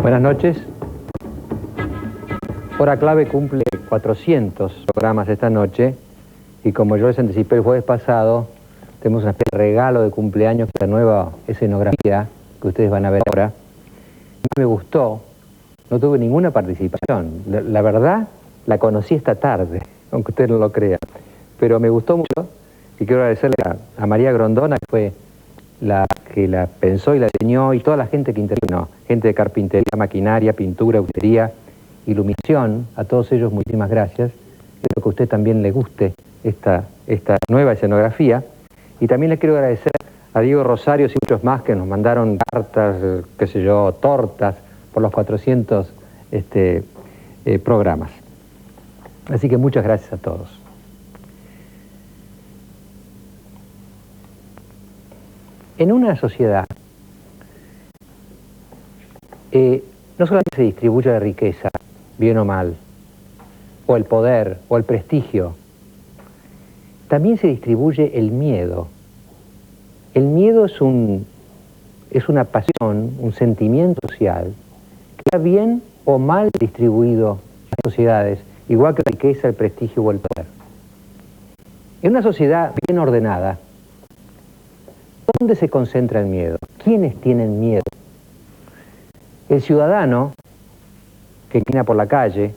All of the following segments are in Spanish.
Buenas noches. Hora Clave cumple 400 programas esta noche y como yo les anticipé el jueves pasado, tenemos una especie de regalo de cumpleaños, esta nueva escenografía que ustedes van a ver ahora. Me gustó, no tuve ninguna participación. La verdad, la conocí esta tarde, aunque ustedes no lo crean. Pero me gustó mucho y quiero agradecerle a María Grondona, que fue la que la pensó y la diseñó, y toda la gente que intervino, gente de carpintería, maquinaria, pintura, utería, iluminación. A todos ellos muchísimas gracias. Espero que a usted también le guste esta nueva escenografía. Y también le quiero agradecer a Diego Rosario y muchos más que nos mandaron cartas, qué sé yo, tortas, por los 400 programas. Así que muchas gracias a todos. En una sociedad, no solamente se distribuye la riqueza, bien o mal, o el poder, o el prestigio, también se distribuye el miedo. El miedo es una pasión, un sentimiento social, que está bien o mal distribuido en las sociedades, igual que la riqueza, el prestigio o el poder. En una sociedad bien ordenada, ¿dónde se concentra el miedo? ¿Quiénes tienen miedo? El ciudadano que camina por la calle,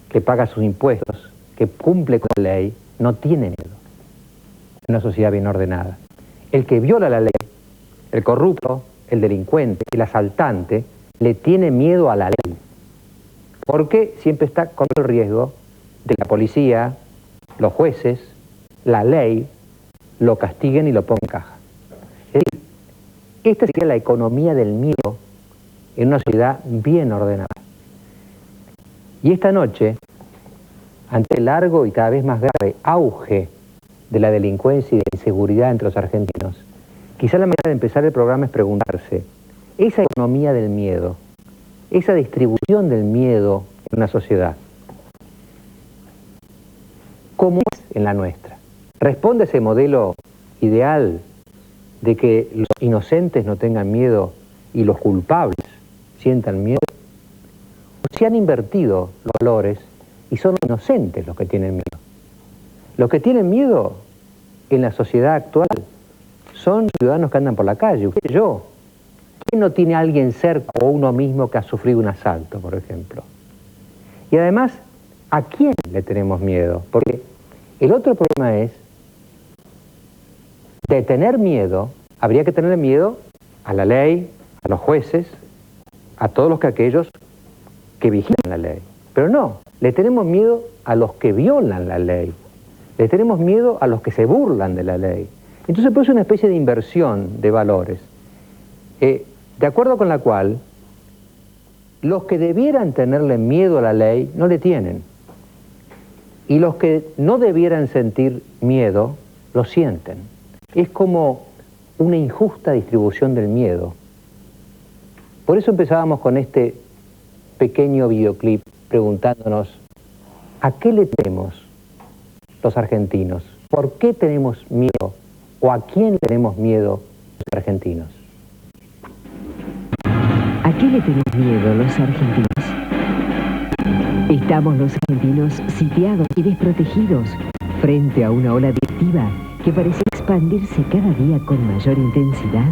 que paga sus impuestos, que cumple con la ley, no tiene miedo. En una sociedad bien ordenada. El que viola la ley, el corrupto, el delincuente, el asaltante, le tiene miedo a la ley. Porque siempre está con el riesgo de que la policía, los jueces, la ley, lo castiguen y lo pongan en caja. Es decir, esta sería la economía del miedo en una sociedad bien ordenada. Y esta noche, ante el largo y cada vez más grave auge de la delincuencia y de la inseguridad entre los argentinos, quizá la manera de empezar el programa es preguntarse, esa economía del miedo, esa distribución del miedo en una sociedad, ¿cómo es en la nuestra? ¿Responde a ese modelo ideal de que los inocentes no tengan miedo y los culpables sientan miedo? ¿O se han invertido los valores y son los inocentes los que tienen miedo? Los que tienen miedo en la sociedad actual son ciudadanos que andan por la calle, usted y yo. ¿Quién no tiene a alguien cerca o uno mismo que ha sufrido un asalto, por ejemplo? Y además, ¿a quién le tenemos miedo? Porque el otro problema es, de tener miedo, habría que tener miedo a la ley, a los jueces, a todos aquellos que vigilan la ley. Pero no, le tenemos miedo a los que violan la ley. Le tenemos miedo a los que se burlan de la ley. Entonces pues es una especie de inversión de valores, de acuerdo con la cual los que debieran tenerle miedo a la ley no le tienen. Y los que no debieran sentir miedo, lo sienten. Es como una injusta distribución del miedo. Por eso empezábamos con este pequeño videoclip preguntándonos, ¿a qué le tememos los argentinos? ¿Por qué tenemos miedo? ¿O a quién tenemos miedo los argentinos? ¿A qué le tenemos miedo los argentinos? Estamos los argentinos sitiados y desprotegidos frente a una ola delictiva que parece expandirse cada día con mayor intensidad.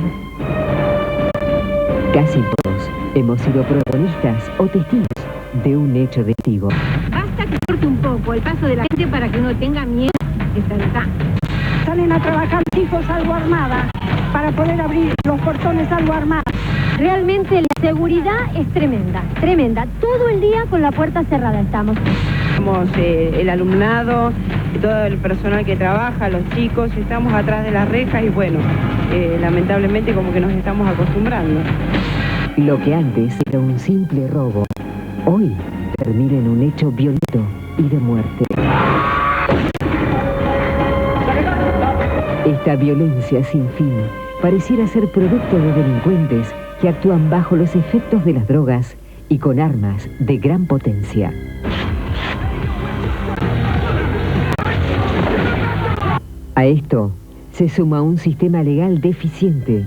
Casi todos hemos sido protagonistas o testigos de un hecho delictivo. Basta que corte un poco el paso de la gente para que uno tenga miedo de saltar. Salen a trabajar chicos algo armada para poder abrir los portones algo armada. Realmente la seguridad es tremenda, tremenda. Todo el día con la puerta cerrada estamos. Somos el alumnado, todo el personal que trabaja, los chicos, estamos atrás de las rejas y bueno, lamentablemente como que nos estamos acostumbrando. Lo que antes era un simple robo, hoy termina en un hecho violento y de muerte. Esta violencia sin fin pareciera ser producto de delincuentes que actúan bajo los efectos de las drogas y con armas de gran potencia. A esto se suma un sistema legal deficiente,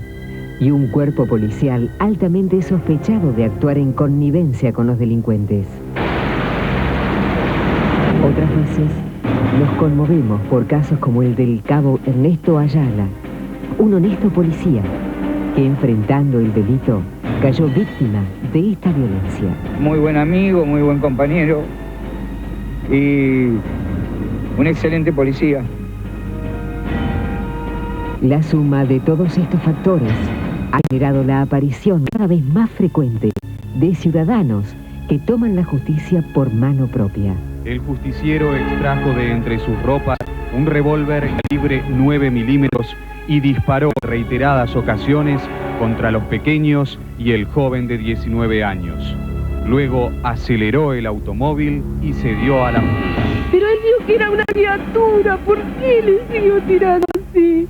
y un cuerpo policial altamente sospechado de actuar en connivencia con los delincuentes. Otras veces nos conmovemos por casos como el del cabo Ernesto Ayala, un honesto policía que, enfrentando el delito, cayó víctima de esta violencia. Muy buen amigo, muy buen compañero y un excelente policía. La suma de todos estos factores ha generado la aparición cada vez más frecuente de ciudadanos que toman la justicia por mano propia. El justiciero extrajo de entre sus ropas un revólver calibre 9 milímetros y disparó en reiteradas ocasiones contra los pequeños y el joven de 19 años. Luego aceleró el automóvil y se dio a la fuga. Pero él dijo que era una criatura, ¿por qué le siguió tirando así?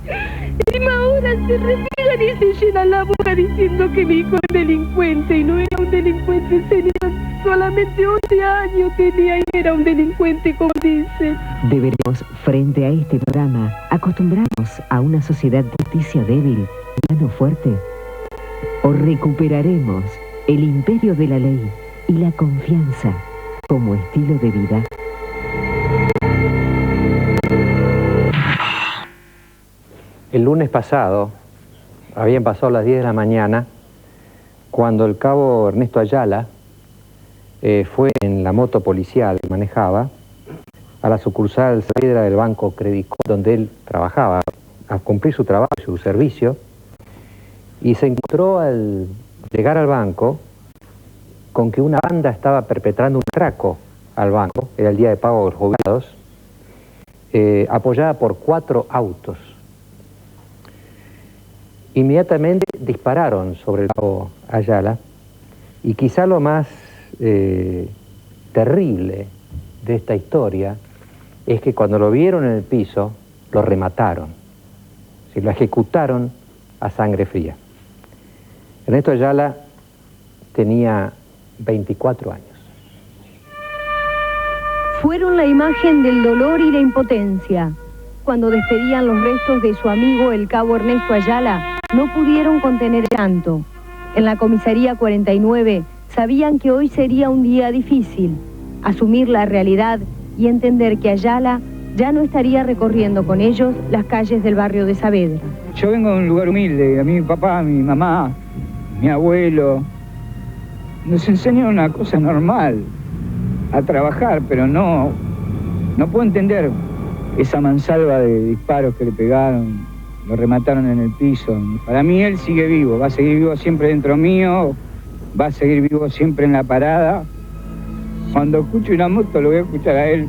Encima ahora se refriegan y se llenan la boca diciendo que mi hijo es delincuente y no era un delincuente, tenía solamente 11 años tenía y era un delincuente, como dicen. Deberemos, frente a este programa, acostumbrarnos a una sociedad de justicia débil, mano fuerte, o recuperaremos el imperio de la ley y la confianza como estilo de vida. El lunes pasado, habían pasado las 10 de la mañana, cuando el cabo Ernesto Ayala fue en la moto policial que manejaba a la sucursal Saavedra del Banco Credicop, donde él trabajaba, a cumplir su trabajo, su servicio, y se encontró al llegar al banco con que una banda estaba perpetrando un atraco al banco, era el día de pago de los jubilados, apoyada por 4 autos. Inmediatamente dispararon sobre el cabo Ayala, y quizá lo más terrible de esta historia es que cuando lo vieron en el piso, lo remataron, lo ejecutaron a sangre fría. Ernesto Ayala tenía 24 años. Fueron la imagen del dolor y la impotencia. Cuando despedían los restos de su amigo el cabo Ernesto Ayala, no pudieron contener el llanto. En la comisaría 49 sabían que hoy sería un día difícil, asumir la realidad y entender que Ayala ya no estaría recorriendo con ellos las calles del barrio de Saavedra. Yo vengo de un lugar humilde, a mi papá, mi mamá, mi abuelo, nos enseñaron una cosa normal, a trabajar, pero no puedo entender esa mansalva de disparos que le pegaron, lo remataron en el piso. Para mí él sigue vivo, va a seguir vivo siempre dentro mío, va a seguir vivo siempre en la parada. Cuando escucho una moto lo voy a escuchar a él.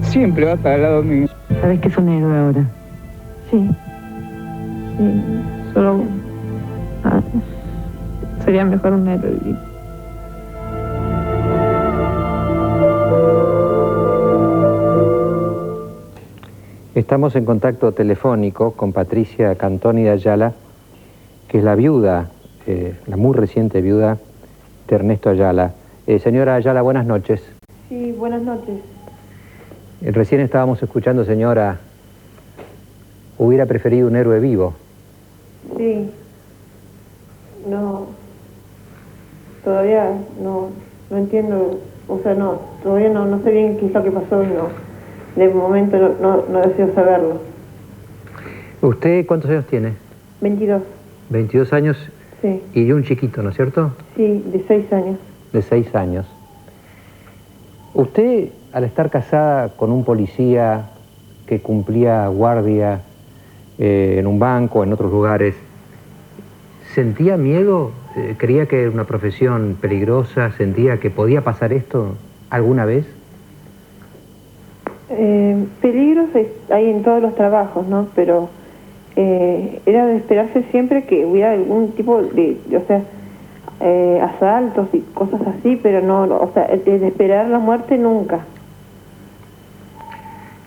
Siempre va a estar al lado mío. ¿Sabes que es un héroe ahora? Sí. Sí, solo... sería mejor un héroe. Estamos en contacto telefónico con Patricia Cantoni de Ayala, que es la viuda, la muy reciente viuda de Ernesto Ayala. Señora Ayala, buenas noches. Sí, buenas noches. Recién estábamos escuchando, señora, hubiera preferido un héroe vivo. Sí. No. Todavía no entiendo, o sea, no, todavía no sé bien qué es lo que pasó y no. De momento no deseo saberlo. ¿Usted cuántos años tiene? 22. 22 años. Sí. Y un chiquito, ¿no es cierto? Sí, de 6 años. De 6 años. Usted, al estar casada con un policía que cumplía guardia en un banco, en otros lugares, ¿sentía miedo? ¿Creía que era una profesión peligrosa? ¿Sentía que podía pasar esto alguna vez? Peligros hay en todos los trabajos, ¿no? Pero era de esperarse siempre que hubiera algún tipo de asaltos y cosas así, pero no, o sea, de esperar la muerte nunca.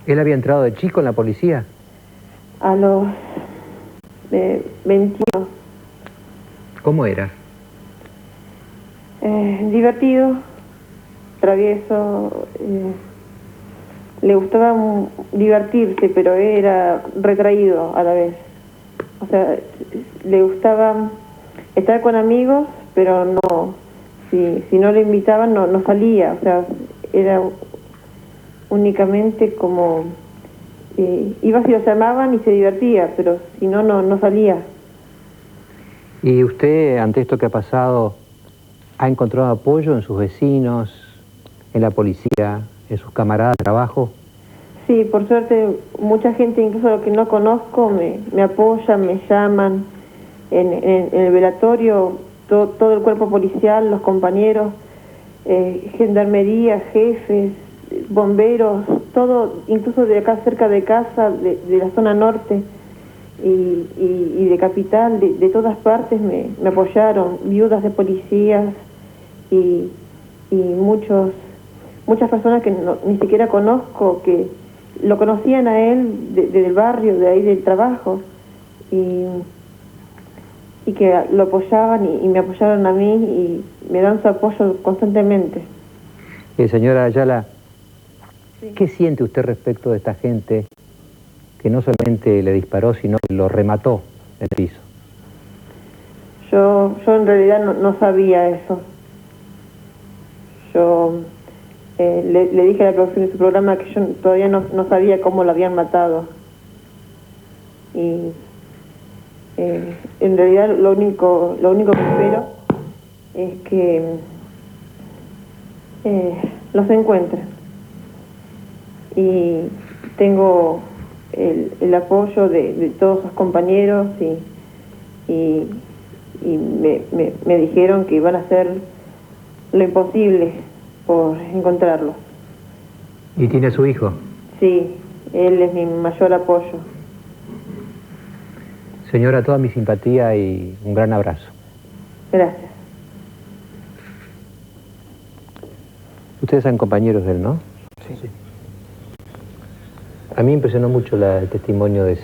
¿Él había entrado de chico en la policía? A los 21. ¿Cómo era? Divertido, travieso, le gustaba divertirse, pero era retraído a la vez. o sea, le gustaba estar con amigos, pero no, si no le invitaban no salía, o sea, era únicamente como, iba si lo llamaban y se divertía, pero si no, no salía. ¿Y usted, ante esto que ha pasado, ha encontrado apoyo en sus vecinos, en la policía, en sus camaradas de trabajo? Sí, por suerte, mucha gente, incluso los que no conozco, me apoyan, me llaman. En el velatorio, todo el cuerpo policial, los compañeros, gendarmería, jefes, bomberos, todo, incluso de acá cerca de casa, de la zona norte y de capital, de todas partes me apoyaron, viudas de policías y muchas personas que ni siquiera conozco, que lo conocían a él del barrio, de ahí del trabajo, y que lo apoyaban y me apoyaron a mí y me dan su apoyo constantemente. Señora Ayala, sí. ¿Qué siente usted respecto de esta gente que no solamente le disparó, sino que lo remató en el piso? Yo en realidad no sabía eso. Yo le dije a la producción de su programa que yo todavía no sabía cómo lo habían matado. Y en realidad lo único que espero es que los encuentren. Y tengo el apoyo de todos sus compañeros y me dijeron que iban a hacer lo imposible por encontrarlo. ¿Y tiene a su hijo? Sí, él es mi mayor apoyo. Señora, toda mi simpatía y un gran abrazo. Gracias. Ustedes son compañeros de él, ¿no? Sí. A mí me impresionó mucho el testimonio de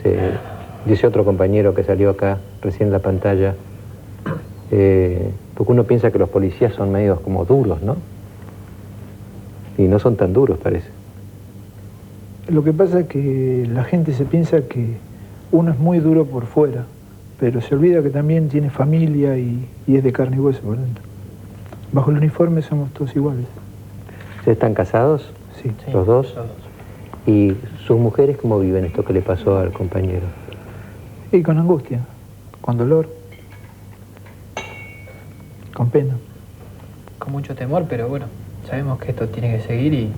ese otro compañero que salió acá recién en la pantalla, porque uno piensa que los policías son medios como duros, ¿no? Y no son tan duros, parece. Lo que pasa es que la gente se piensa que uno es muy duro por fuera, pero se olvida que también tiene familia y es de carne y hueso por dentro. Bajo el uniforme somos todos iguales. ¿Ustedes están casados? Sí. ¿Los dos? ¿Y sus mujeres cómo viven esto que le pasó al compañero? Y con angustia, con dolor, con pena. Con mucho temor, pero bueno, sabemos que esto tiene que seguir y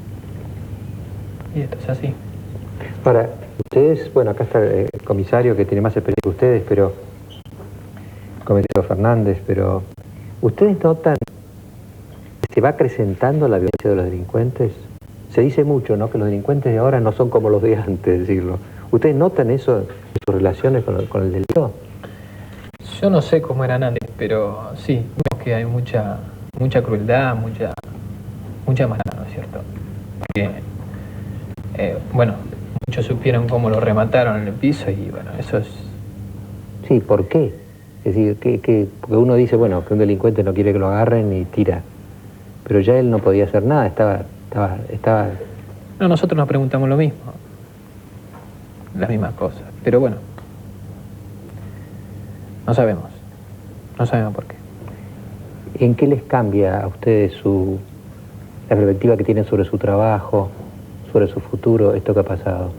esto es así. Ahora, ustedes, bueno, acá está el comisario que tiene más experiencia que ustedes, pero el comisario Fernández, pero ¿ustedes notan que se va acrecentando la violencia de los delincuentes? Se dice mucho, ¿no?, que los delincuentes de ahora no son como los de antes, decirlo. ¿Ustedes notan eso en sus relaciones con el delito? Yo no sé cómo eran antes, pero sí, vemos que hay mucha crueldad, mucha maldad, ¿no es cierto? Porque, bueno, muchos supieron cómo lo remataron en el piso y bueno, eso es... Sí, ¿por qué? Es decir, porque uno dice, bueno, que un delincuente no quiere que lo agarren y tira. Pero ya él no podía hacer nada, estaba... No, nosotros nos preguntamos lo mismo. Las mismas cosas. Pero bueno, no sabemos por qué. ¿En qué les cambia a ustedes la perspectiva que tienen sobre su trabajo, sobre su futuro, esto que ha pasado?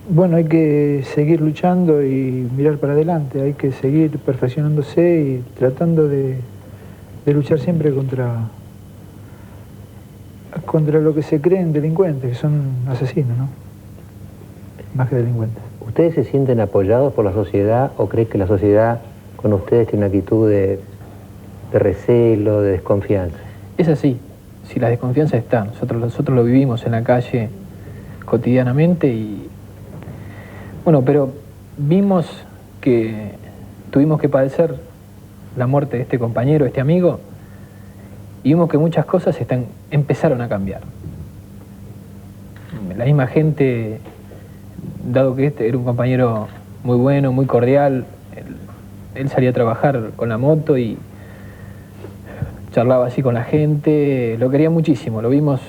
Bueno, hay que seguir luchando y mirar para adelante, hay que seguir perfeccionándose y tratando de luchar siempre contra lo que se creen delincuentes, que son asesinos, ¿no? Más que delincuentes. ¿Ustedes se sienten apoyados por la sociedad o creen que la sociedad con ustedes tiene una actitud de recelo, de desconfianza? Es así, si la desconfianza está, nosotros lo vivimos en la calle cotidianamente y... Bueno, pero vimos que tuvimos que padecer la muerte de este compañero, este amigo, y vimos que muchas cosas empezaron a cambiar. La misma gente, dado que este era un compañero muy bueno, muy cordial, él salía a trabajar con la moto y charlaba así con la gente, lo quería muchísimo, lo vimos,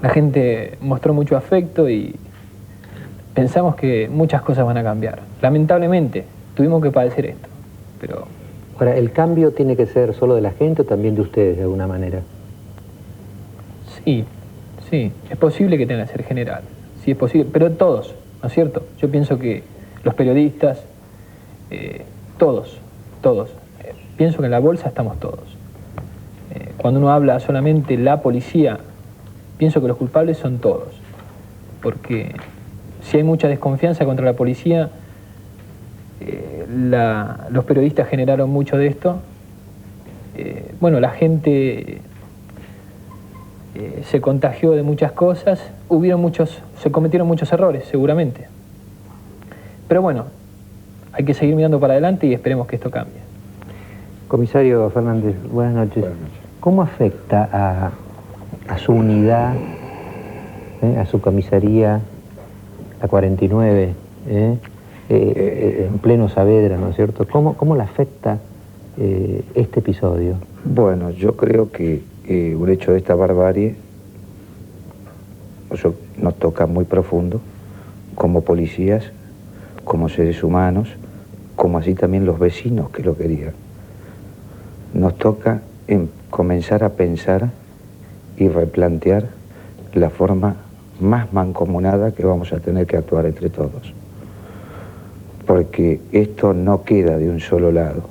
la gente mostró mucho afecto y pensamos que muchas cosas van a cambiar. Lamentablemente, tuvimos que padecer esto, pero... Ahora, ¿el cambio tiene que ser solo de la gente o también de ustedes, de alguna manera? Sí, sí, es posible que tenga que ser general, sí es posible, pero todos, ¿no es cierto? Yo pienso que los periodistas, todos, pienso que en la bolsa estamos todos. Cuando uno habla solamente la policía, pienso que los culpables son todos, porque si hay mucha desconfianza contra la policía, los periodistas generaron mucho de esto. Bueno, la gente se contagió de muchas cosas, se cometieron muchos errores, seguramente. Pero bueno, hay que seguir mirando para adelante y esperemos que esto cambie. Comisario Fernández, buenas noches. Buenas noches. ¿Cómo afecta a su unidad, a su comisaría, la 49, en pleno Saavedra, ¿no es cierto? ¿Cómo le afecta este episodio? Bueno, yo creo que un hecho de esta barbarie nos toca muy profundo, como policías, como seres humanos, como así también los vecinos que lo querían. Nos toca comenzar a pensar y replantear la forma más mancomunada que vamos a tener que actuar entre todos. Porque esto no queda de un solo lado.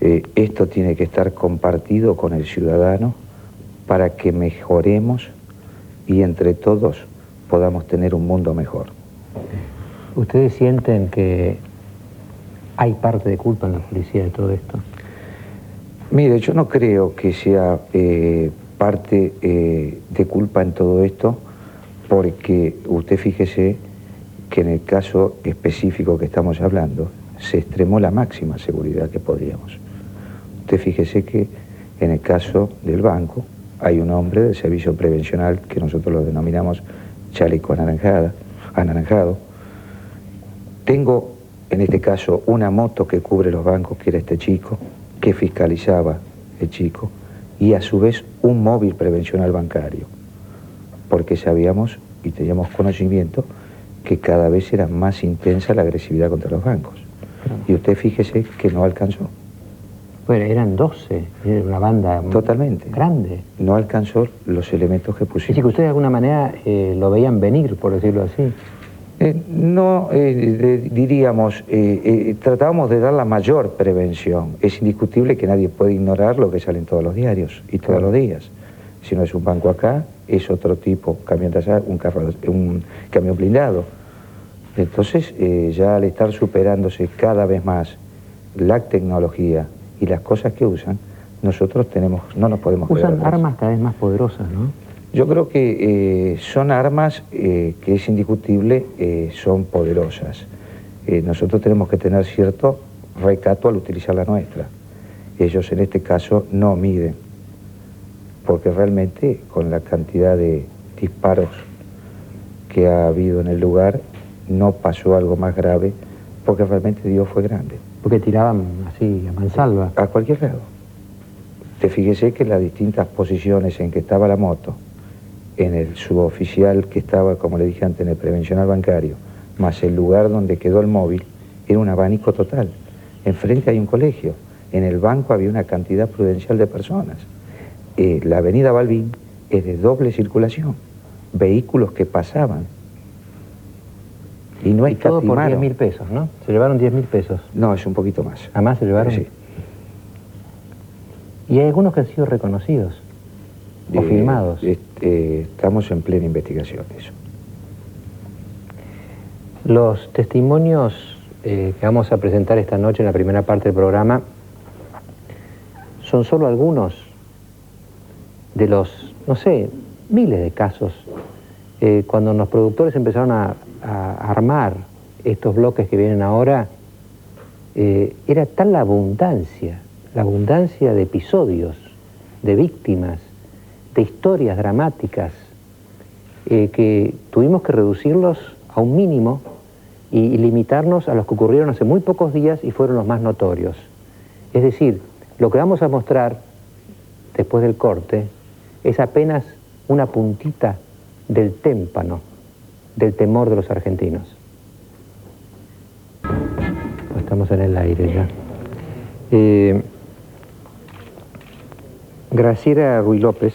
Esto tiene que estar compartido con el ciudadano para que mejoremos y entre todos podamos tener un mundo mejor. ¿Ustedes sienten que hay parte de culpa en la policía de todo esto? Mire, yo no creo que sea parte de culpa en todo esto, porque usted fíjese que en el caso específico que estamos hablando se extremó la máxima seguridad que podíamos. Usted fíjese que en el caso del banco hay un hombre del servicio prevencional que nosotros lo denominamos chaleco anaranjado. Tengo en este caso una moto que cubre los bancos, que era este chico, que fiscalizaba el chico, y a su vez un móvil prevencional bancario, porque sabíamos y teníamos conocimiento que cada vez era más intensa la agresividad contra los bancos. Y usted fíjese que no alcanzó. Bueno, eran 12, era una banda totalmente grande. No alcanzó los elementos que pusimos. Es decir, que ustedes de alguna manera lo veían venir, por decirlo así. Diríamos, tratábamos de dar la mayor prevención. Es indiscutible que nadie puede ignorar lo que sale en todos los diarios y todos los días. Si no es un banco acá, es otro tipo, un camión blindado. Entonces, ya al estar superándose cada vez más la tecnología y las cosas que usan, nosotros no nos podemos quedar atrás. Usan armas cada vez más poderosas, ¿no? Yo creo que son armas que es indiscutible, son poderosas. Nosotros tenemos que tener cierto recato al utilizar la nuestra. Ellos en este caso no miden, porque realmente con la cantidad de disparos que ha habido en el lugar no pasó algo más grave, porque realmente Dios fue grande. Porque tiraban así a mansalva. A cualquier lado. Te fíjese que las distintas posiciones en que estaba la moto, en el suboficial que estaba, como le dije antes, en el prevencional bancario, más el lugar donde quedó el móvil, era un abanico total. Enfrente hay un colegio, en el banco había una cantidad prudencial de personas. La avenida Balbín es de doble circulación, vehículos que pasaban. Y no todo por 10.000 pesos, ¿no? ¿Se llevaron 10.000 pesos? No, es un poquito más. ¿A más se llevaron? Sí. ¿Y hay algunos que han sido reconocidos? ¿O filmados? Estamos en plena investigación de eso. Los testimonios que vamos a presentar esta noche en la primera parte del programa son solo algunos de los, no sé, miles de casos. Cuando los productores empezaron a armar estos bloques que vienen ahora, era tal la abundancia de episodios, de víctimas, de historias dramáticas, que tuvimos que reducirlos a un mínimo y limitarnos a los que ocurrieron hace muy pocos días y fueron los más notorios. Es decir, lo que vamos a mostrar después del corte es apenas una puntita del témpano del temor de los argentinos. Estamos en el aire ya. Graciela Ruy López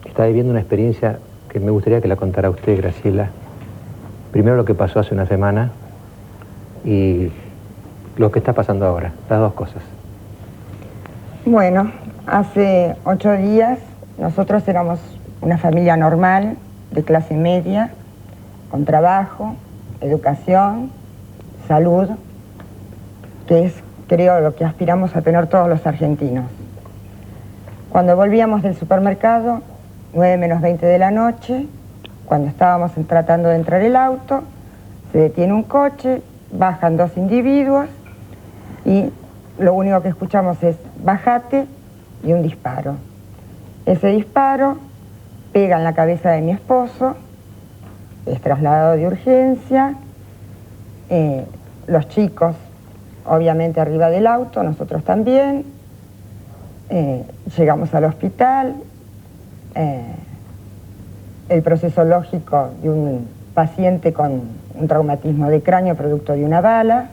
está viviendo una experiencia que me gustaría que la contara usted, Graciela. Primero lo que pasó hace una semana y lo que está pasando ahora, las dos cosas. Bueno, hace 8 días nosotros éramos una familia normal, de clase media, con trabajo, educación, salud, que es, creo, lo que aspiramos a tener todos los argentinos. Cuando volvíamos del supermercado, 9 menos 20 de la noche, cuando estábamos tratando de entrar el auto, se detiene un coche, bajan 2 individuos y lo único que escuchamos es bájate y un disparo. Ese disparo pega en la cabeza de mi esposo, es trasladado de urgencia, los chicos obviamente arriba del auto, nosotros también, llegamos al hospital, el proceso lógico de un paciente con un traumatismo de cráneo producto de una bala,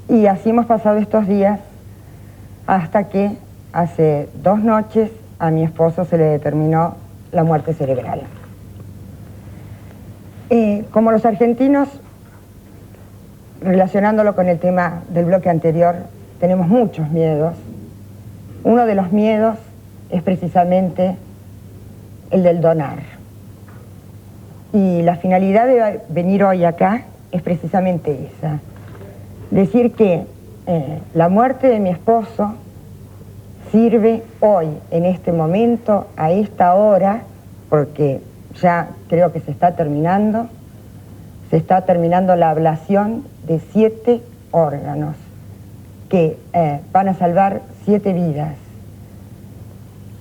y así hemos pasado estos días hasta que hace 2 noches a mi esposo se le determinó la muerte cerebral. Como los argentinos, relacionándolo con el tema del bloque anterior, tenemos muchos miedos. Uno de los miedos es precisamente el del donar. Y la finalidad de venir hoy acá es precisamente esa. Decir que la muerte de mi esposo sirve hoy, en este momento, a esta hora, porque ya creo que se está terminando la ablación de 7 órganos que van a salvar 7 vidas.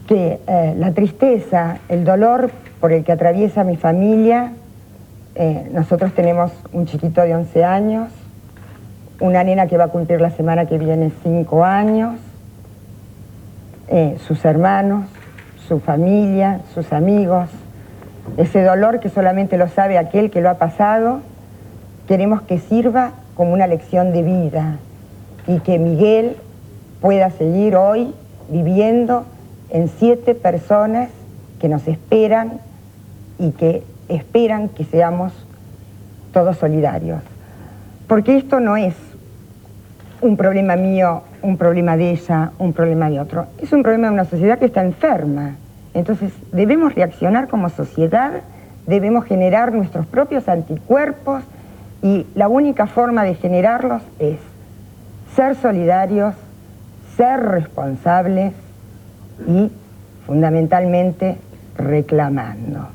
Que la tristeza, el dolor por el que atraviesa mi familia, nosotros tenemos un chiquito de 11 años, una nena que va a cumplir la semana que viene 5 años, sus hermanos, su familia, sus amigos, ese dolor que solamente lo sabe aquel que lo ha pasado, queremos que sirva como una lección de vida y que Miguel pueda seguir hoy viviendo en 7 personas que nos esperan y que esperan que seamos todos solidarios. Porque esto no es un problema mío, un problema de ella, un problema de otro. Es un problema de una sociedad que está enferma. Entonces debemos reaccionar como sociedad, debemos generar nuestros propios anticuerpos y la única forma de generarlos es ser solidarios, ser responsables y fundamentalmente reclamando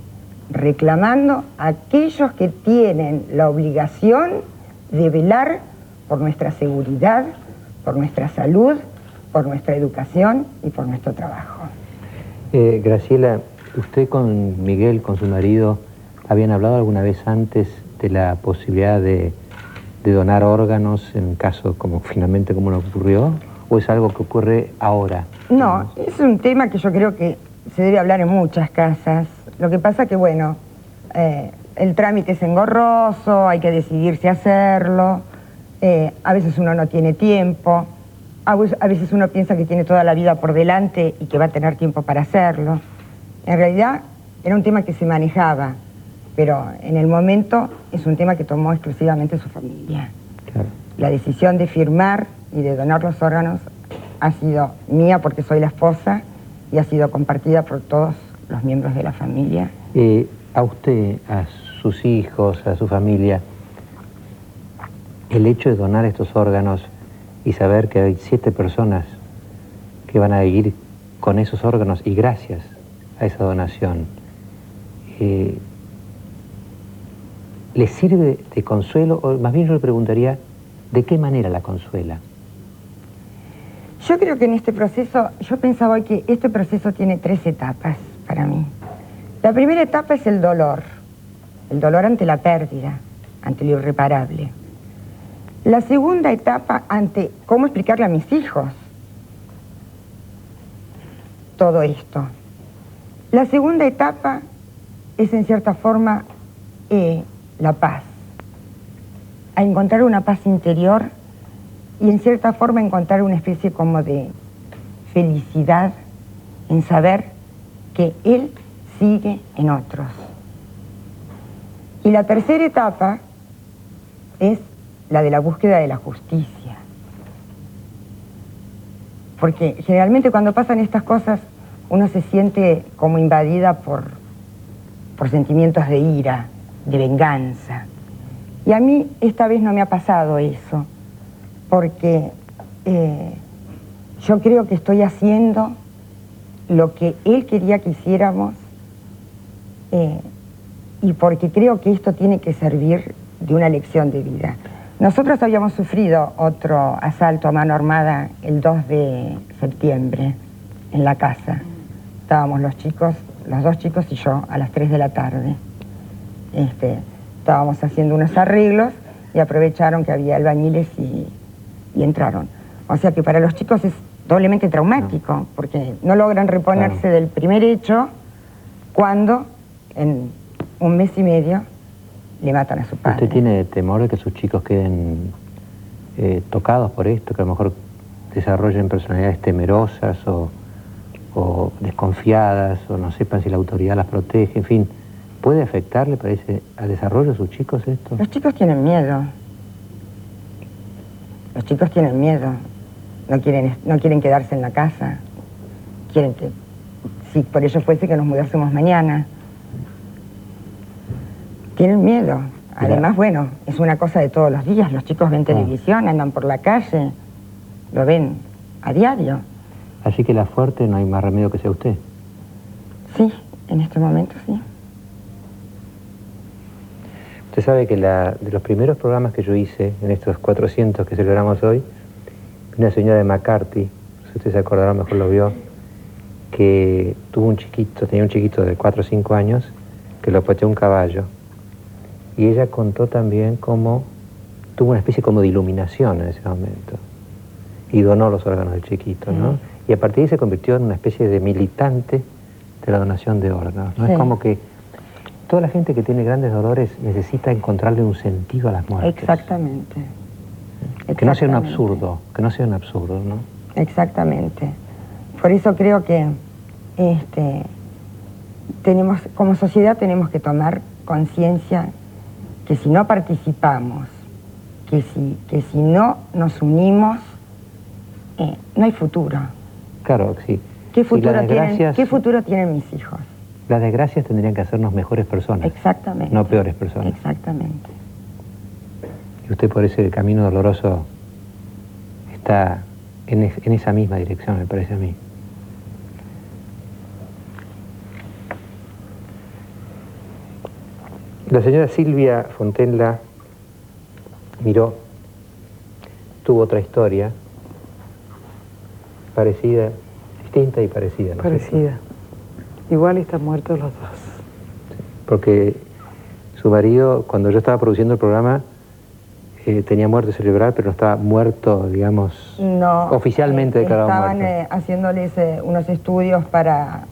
a aquellos que tienen la obligación de velar por nuestra seguridad, por nuestra salud, por nuestra educación y por nuestro trabajo. Graciela, usted con Miguel, con su marido, ¿habían hablado alguna vez antes de la posibilidad de donar órganos en caso como finalmente como lo ocurrió? ¿O es algo que ocurre ahora? No, es un tema que yo creo que se debe hablar en muchas casas. Lo que pasa que, bueno, el trámite es engorroso, hay que decidirse a hacerlo, a veces uno no tiene tiempo, a veces uno piensa que tiene toda la vida por delante y que va a tener tiempo para hacerlo. En realidad era un tema que se manejaba, pero en el momento es un tema que tomó exclusivamente su familia. Claro. La decisión de firmar y de donar los órganos ha sido mía porque soy la esposa y ha sido compartida por todos los miembros de la familia. A usted, a sus hijos, a su familia, el hecho de donar estos órganos y saber que hay 7 personas que van a vivir con esos órganos y gracias a esa donación, ¿les sirve de consuelo? O más bien yo le preguntaría, ¿de qué manera la consuela? Yo creo que en este proceso, yo pensaba hoy que este proceso tiene 3 etapas para mí. La primera etapa es el dolor ante la pérdida, ante lo irreparable. La segunda etapa ante cómo explicarle a mis hijos todo esto. La segunda etapa es en cierta forma la paz. A encontrar una paz interior y en cierta forma encontrar una especie como de felicidad en saber que él sigue en otros. Y la tercera etapa es la de la búsqueda de la justicia. Porque generalmente cuando pasan estas cosas uno se siente como invadida por sentimientos de ira, de venganza. Y a mí esta vez no me ha pasado eso, porque yo creo que estoy haciendo lo que él quería que hiciéramos y porque creo que esto tiene que servir de una lección de vida. Nosotros habíamos sufrido otro asalto a mano armada el 2 de septiembre en la casa. Estábamos los dos chicos y yo a las 3 de la tarde. Estábamos haciendo unos arreglos y aprovecharon que había albañiles y entraron. O sea que para los chicos es doblemente traumático, porque no logran reponerse del primer hecho cuando en un mes y medio le matan a su padre. ¿Usted tiene temor de que sus chicos queden tocados por esto, que a lo mejor desarrollen personalidades temerosas o desconfiadas, o no sepan si la autoridad las protege, en fin? ¿Puede afectar, le parece, al desarrollo de sus chicos esto? Los chicos tienen miedo. Los chicos tienen miedo. No quieren quedarse en la casa. Quieren que, si por ello fuese, que nos mudásemos mañana. Tienen miedo. Además, bueno, es una cosa de todos los días. Los chicos ven televisión, andan por la calle, lo ven a diario. Así que la fuerte no hay más remedio que sea usted. Sí, en este momento sí. Usted sabe que de los primeros programas que yo hice, en estos 400 que celebramos hoy, una señora de McCarthy, si usted se acordará, mejor lo vio, que tenía un chiquito de 4 o 5 años, que lo pateó un caballo. Y ella contó también cómo tuvo una especie como de iluminación en ese momento. Y donó los órganos del chiquito, ¿no? Y a partir de ahí se convirtió en una especie de militante de la donación de órganos, ¿no? Sí. Es como que toda la gente que tiene grandes dolores necesita encontrarle un sentido a las muertes. Exactamente. Que no sea un absurdo, ¿no? Exactamente. Por eso creo que como sociedad tenemos que tomar conciencia que si no participamos, que si no nos unimos, no hay futuro. Claro, sí. ¿Qué futuro tienen mis hijos? Las desgracias tendrían que hacernos mejores personas. Exactamente. No peores personas. Exactamente. Y usted por ese camino doloroso está en esa misma dirección, me parece a mí. La señora Silvia Fontenla Miró tuvo otra historia parecida, distinta y parecida, ¿no? Parecida. Igual están muertos los dos. Sí, porque su marido, cuando yo estaba produciendo el programa, tenía muerte cerebral, pero no estaba muerto, digamos, no, oficialmente declarado muerto. Estaban haciéndoles unos estudios para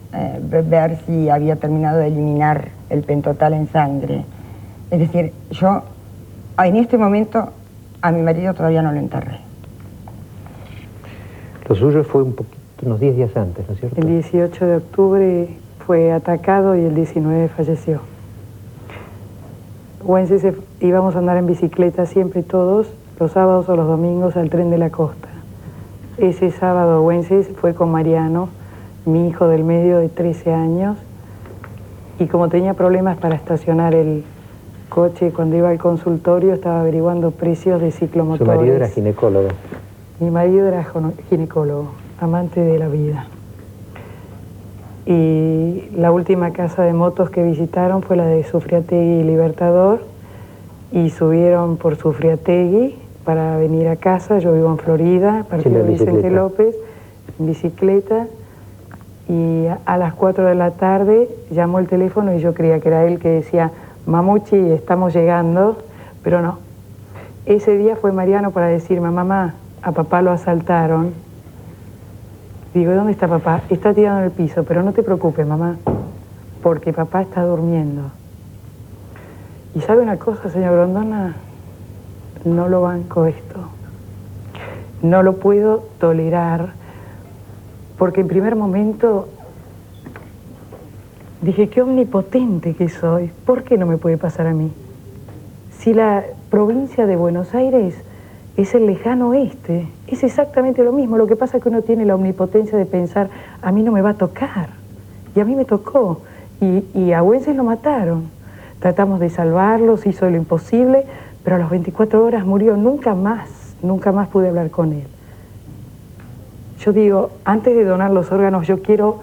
ver si había terminado de eliminar el pentotal en sangre. Es decir, yo en este momento a mi marido todavía no lo enterré. Lo suyo fue unos 10 días antes, ¿no es cierto? El 18 de octubre fue atacado y el 19 falleció. Wences íbamos a andar en bicicleta siempre todos, los sábados o los domingos, al tren de la costa. Ese sábado Wences fue con Mariano, mi hijo del medio de 13 años, y como tenía problemas para estacionar el coche cuando iba al consultorio, estaba averiguando precios de ciclomotores. Su marido era ginecólogo. Mi marido era ginecólogo, amante de la vida. Y la última casa de motos que visitaron fue la de Sufriategui Libertador, y subieron por Sufriategui para venir a casa. Yo vivo en Florida, partido Vicente López, en bicicleta, y a las 4 de la tarde llamó el teléfono y yo creía que era él, que decía: Mamuchi, estamos llegando, pero no. Ese día fue Mariano para decirme: mamá, a papá lo asaltaron. Digo: ¿dónde está papá? Está tirado en el piso, pero no te preocupes, mamá. porque papá está durmiendo. Y sabe una cosa, señor Grondona, no lo banco esto. No lo puedo tolerar, porque en primer momento dije, qué omnipotente que soy, ¿por qué no me puede pasar a mí? Si la provincia de Buenos Aires es el lejano oeste, es exactamente lo mismo. Lo que pasa es que uno tiene la omnipotencia de pensar, a mí no me va a tocar, y a mí me tocó, y a Güences lo mataron. Tratamos de salvarlo, se hizo lo imposible, pero a las 24 horas murió, nunca más pude hablar con él. Yo digo, antes de donar los órganos, yo quiero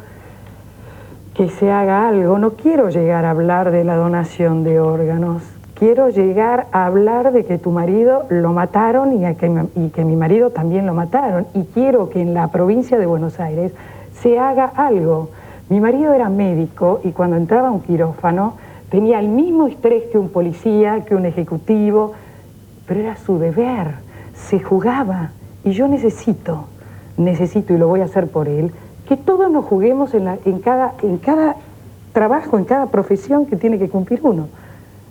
que se haga algo, no quiero llegar a hablar de la donación de órganos, quiero llegar a hablar de que tu marido lo mataron y que mi marido también lo mataron, y quiero que en la provincia de Buenos Aires se haga algo. Mi marido era médico y cuando entraba a un quirófano tenía el mismo estrés que un policía, que un ejecutivo, pero era su deber, se jugaba, y yo necesito, y lo voy a hacer por él, que todos nos juguemos en cada trabajo, en cada profesión que tiene que cumplir uno.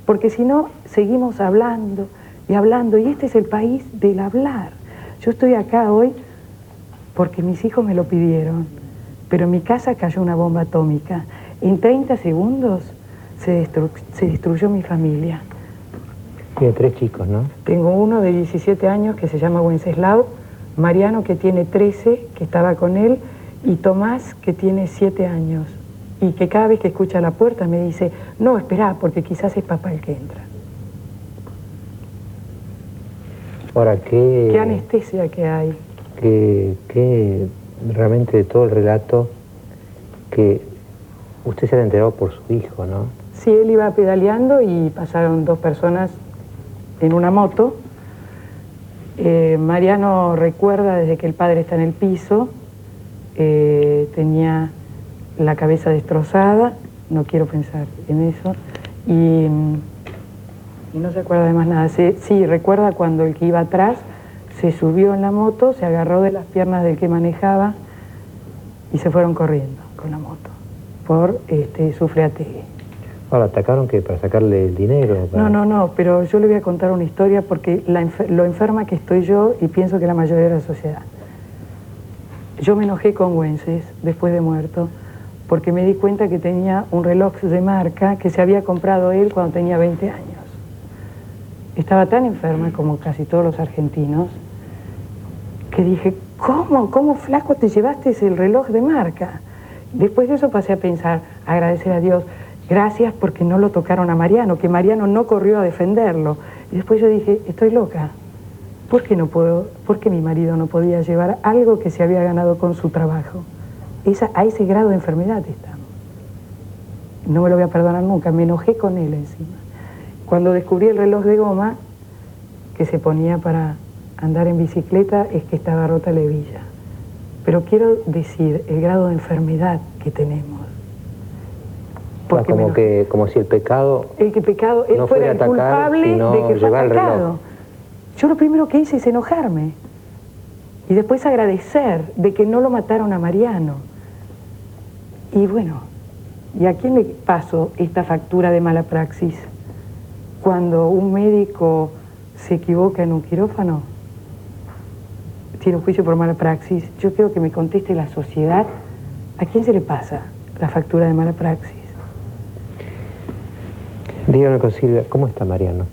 Porque si no, seguimos hablando, y este es el país del hablar. Yo estoy acá hoy porque mis hijos me lo pidieron, pero en mi casa cayó una bomba atómica. En 30 segundos se destruyó mi familia. Tiene 3 chicos, ¿no? Tengo uno de 17 años que se llama Wenceslao, Mariano que tiene 13, que estaba con él, y Tomás que tiene 7 años. Y que cada vez que escucha la puerta me dice, no, espera, porque quizás es papá el que entra. Ahora, qué anestesia que hay. Que realmente de todo el relato, que usted se ha enterado por su hijo, ¿no? Sí, él iba pedaleando y pasaron 2 personas en una moto. Mariano recuerda desde que el padre está en el piso, tenía la cabeza destrozada, no quiero pensar en eso, y no se acuerda de más nada. Sí, recuerda cuando el que iba atrás se subió en la moto, se agarró de las piernas del que manejaba y se fueron corriendo con la moto por Sufriategui. Ahora, ¿atacaron qué? ¿Para sacarle el dinero? ¿Para... No, pero yo le voy a contar una historia porque lo enferma que estoy yo y pienso que la mayoría de la sociedad. Yo me enojé con Güences después de muerto porque me di cuenta que tenía un reloj de marca que se había comprado él cuando tenía 20 años. Estaba tan enferma como casi todos los argentinos que dije, ¿cómo flaco te llevaste el reloj de marca? Después de eso pasé a pensar, a agradecer a Dios, gracias porque no lo tocaron a Mariano, que Mariano no corrió a defenderlo. Y después yo dije, estoy loca. ¿Por qué mi marido no podía llevar algo que se había ganado con su trabajo? A ese grado de enfermedad estamos. No me lo voy a perdonar nunca, me enojé con él encima. Cuando descubrí el reloj de goma que se ponía para andar en bicicleta, es que estaba rota la hebilla. Pero quiero decir el grado de enfermedad que tenemos. Como si el pecado él no fuera el culpable de que fue atacado. Yo lo primero que hice es enojarme y después agradecer de que no lo mataron a Mariano. Y bueno, ¿y a quién le paso esta factura de mala praxis? Cuando un médico se equivoca en un quirófano, tiene un juicio por mala praxis, yo quiero que me conteste la sociedad, ¿a quién se le pasa la factura de mala praxis? Dígame, Silvia, ¿cómo está Mariano?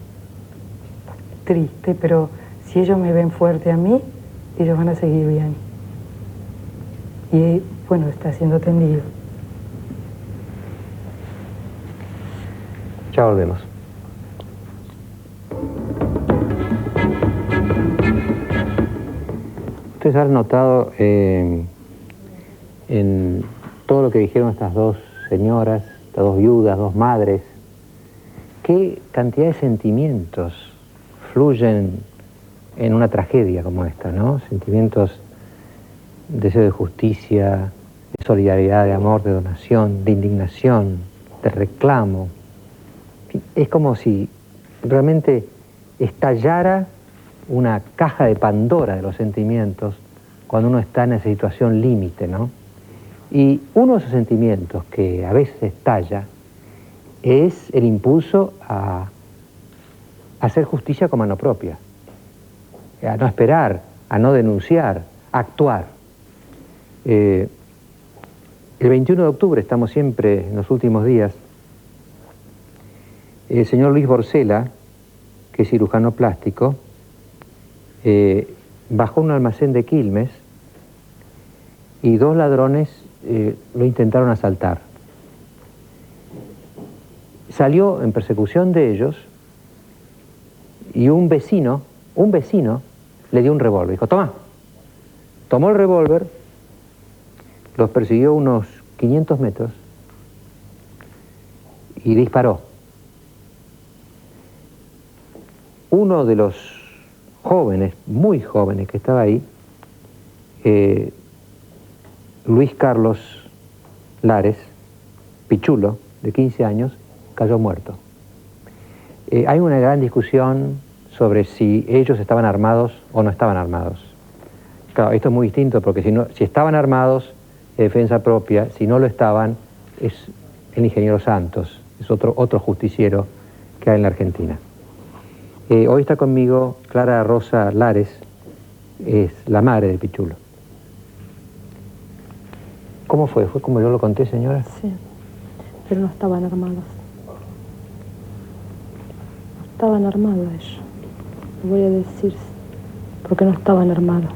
Triste, pero si ellos me ven fuerte a mí, ellos van a seguir bien. Y bueno, está siendo atendido. Ya volvemos. Ustedes han notado en todo lo que dijeron estas 2 señoras, estas 2 viudas, 2 madres, qué cantidad de sentimientos fluyen en una tragedia como esta, ¿no? Sentimientos, deseo de justicia, de solidaridad, de amor, de donación, de indignación, de reclamo. Es como si realmente estallara una caja de Pandora de los sentimientos cuando uno está en esa situación límite, ¿no? Y uno de esos sentimientos que a veces estalla es el impulso a hacer justicia con mano propia, a no esperar, a no denunciar, a actuar. El 21 de octubre, estamos siempre en los últimos días, el señor Luis Borcela, que es cirujano plástico, bajó a un almacén de Quilmes y dos ladrones lo intentaron asaltar. Salió en persecución de ellos y un vecino le dio un revólver. Dijo, toma. Tomó el revólver, los persiguió unos 500 metros y disparó. Uno de los jóvenes, muy jóvenes que estaba ahí, Luis Carlos Lares, Pichulo, de 15 años, cayó muerto. Hay una gran discusión sobre si ellos estaban armados o no estaban armados. Claro, esto es muy distinto porque si estaban armados, de defensa propia, si no lo estaban, es el ingeniero Santos, es otro justiciero que hay en la Argentina. Hoy está conmigo Clara Rosa Lares, es la madre de Pichulo. ¿Cómo fue? ¿Fue como yo lo conté, señora? Sí, pero no estaban armados. No estaban armados ellos. Lo voy a decir, porque no estaban armados.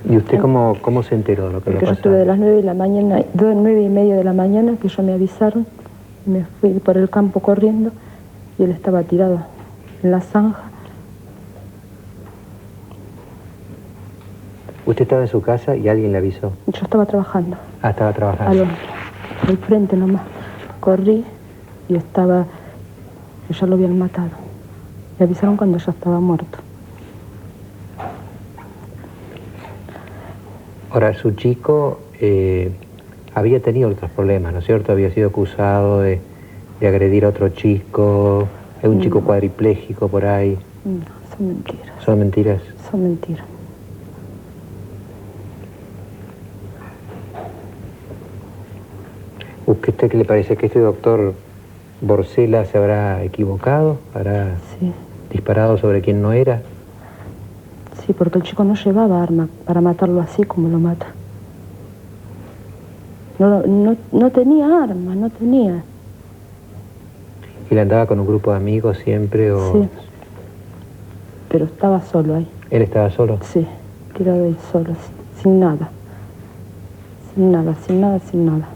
¿Y usted cómo se enteró de lo que le pasó? Porque yo estuve de las 9 de la mañana, 9:30 de la mañana, que ya me avisaron, y me fui por el campo corriendo, y él estaba tirado en la zanja. ¿Usted estaba en su casa y alguien le avisó? Yo estaba trabajando. Ah, estaba trabajando. Al frente nomás. Corrí y ya lo habían matado. Me avisaron cuando ya estaba muerto. Ahora, su chico había tenido otros problemas, ¿no es cierto? Había sido acusado de agredir a otro chico, hay un chico cuadripléjico por ahí. No, son mentiras. ¿Son mentiras? Son mentiras. ¿Usted qué le parece que este doctor Borcela se habrá equivocado? ¿Habrá disparado sobre quien no era? Sí, porque el chico no llevaba arma para matarlo así como lo mata. No tenía arma, no tenía. ¿Él andaba con un grupo de amigos siempre o...? Sí, pero estaba solo ahí. ¿Él estaba solo? Sí, tirado ahí solo, sin nada. Sin nada, sin nada, sin nada.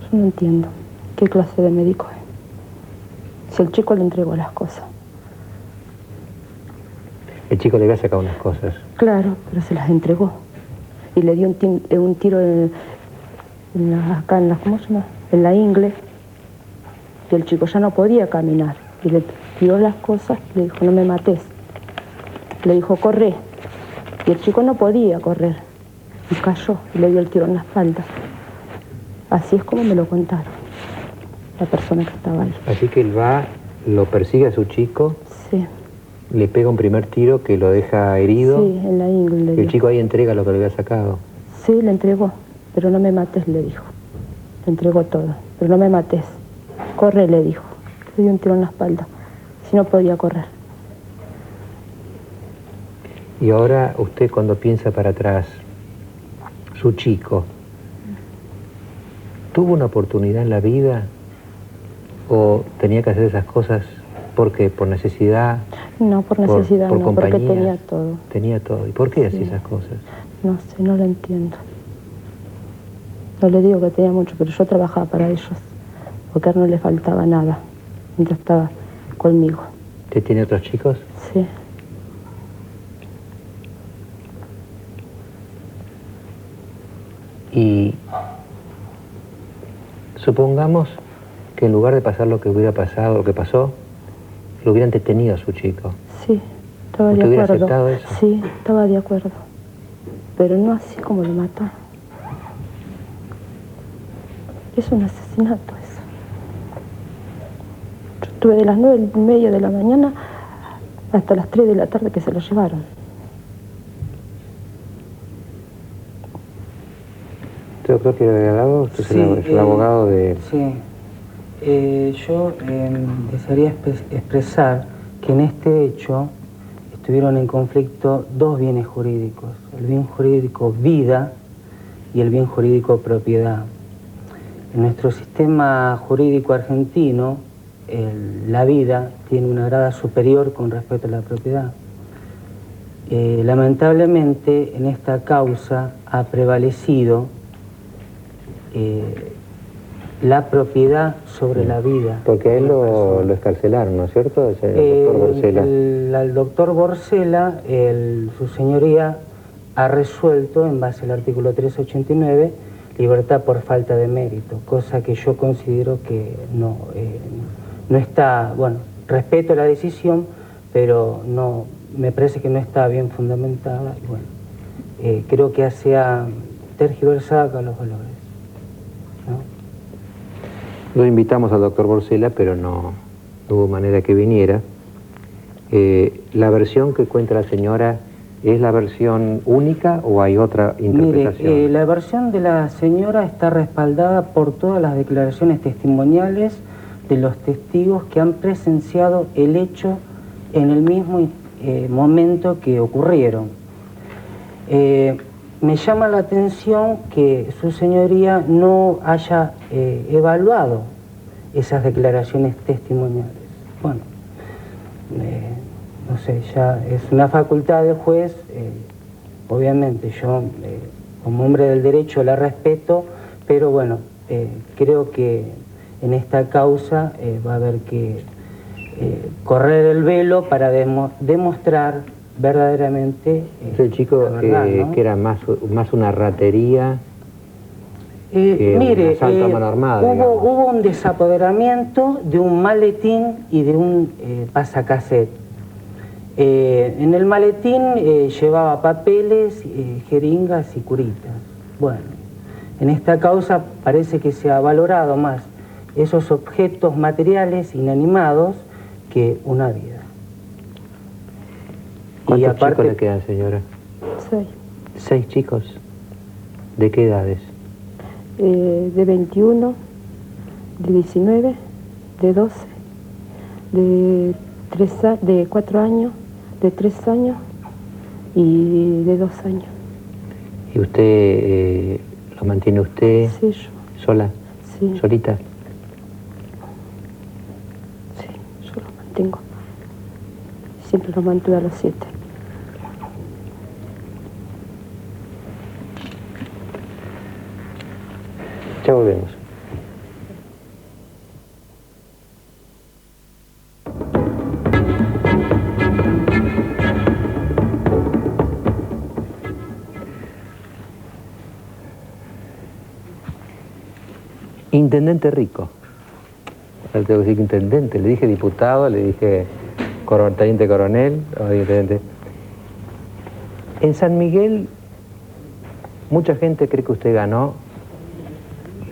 Yo no entiendo qué clase de médico es. Si el chico le entregó las cosas. El chico le había sacado unas cosas. Claro, pero se las entregó. Y le dio un tiro ¿cómo se llama? En la ingle. Y el chico ya no podía caminar. Y le tiró las cosas y le dijo, no me mates. Le dijo, corre. Y el chico no podía correr. Y cayó y le dio el tiro en la espalda. Así es como me lo contaron, la persona que estaba ahí. Así que él va, lo persigue a su chico. Sí. Le pega un primer tiro que lo deja herido. Sí, en la ingle. Y el chico ahí entrega lo que le había sacado. Sí, le entregó, pero no me mates, le dijo. Le entregó todo, pero no me mates. Corre, le dijo. Le dio un tiro en la espalda. Si no podía correr. Y ahora usted cuando piensa para atrás, su chico, ¿tuvo una oportunidad en la vida o tenía que hacer esas cosas porque por necesidad? No, por necesidad, por no, compañía, porque tenía todo. Tenía todo. ¿Y por qué hacía esas cosas? No sé, no lo entiendo. No le digo que tenía mucho, pero yo trabajaba para ellos, porque a él no le faltaba nada mientras estaba conmigo. ¿Usted tiene otros chicos? Sí. Y supongamos que en lugar de pasar lo que hubiera pasado, lo que pasó, lo hubieran detenido a su chico. Sí, estaba de ¿Usted hubiera acuerdo. aceptado eso? Sí, estaba de acuerdo. Pero no así como lo mató. Es un asesinato eso. Yo estuve de las 9:30 de la mañana hasta las 3 de la tarde que se lo llevaron. ¿Usted, doctor, quiere agregar algo? Usted Sí, es el abogado de... Sí. Yo desearía expresar que en este hecho estuvieron en conflicto dos bienes jurídicos, el bien jurídico vida y el bien jurídico propiedad. En nuestro sistema jurídico argentino, la vida tiene una grada superior con respecto a la propiedad. Lamentablemente, en esta causa ha prevalecido la propiedad sobre la vida. Porque a él lo escarcelaron, ¿no es cierto? El doctor Borcela. Al doctor Borcela, su señoría ha resuelto, en base al artículo 389, libertad por falta de mérito, cosa que yo considero que no está, bueno, respeto la decisión, pero no, me parece que no está bien fundamentada, y bueno, creo que se ha tergiversado con los valores, ¿no? Lo invitamos al doctor Borcela, pero no hubo manera que viniera. ¿La versión que cuenta la señora es la versión única o hay otra interpretación? Mire, la versión de la señora está respaldada por todas las declaraciones testimoniales de los testigos que han presenciado el hecho en el mismo momento que ocurrieron. Me llama la atención que su señoría no haya evaluado esas declaraciones testimoniales. Bueno, no sé, ya es una facultad del juez, obviamente yo como hombre del derecho la respeto, pero bueno, creo que en esta causa va a haber que correr el velo para demostrar verdaderamente el chico la verdad, ¿no? Que era más una ratería que mire, un asalto a mano armada. Hubo un desapoderamiento de un maletín y de un pasacassette. En el maletín llevaba papeles, jeringas y curitas. Bueno, en esta causa parece que se ha valorado más esos objetos materiales inanimados que una vida. ¿Cuántos chicos le quedan, señora? 6. 6 chicos. ¿De qué edades? De 21, de 19, de 12, de 4 años, de 3 años y de 2 años. ¿Y usted lo mantiene usted? Sí, yo. ¿Sola? Sí. ¿Solita? Sí, yo lo mantengo. Siempre lo mantuve a los 7. Ya volvemos. Intendente Rico. Ahora tengo que decir intendente, le dije diputado, le dije teniente coronel, intendente. En San Miguel, mucha gente cree que usted ganó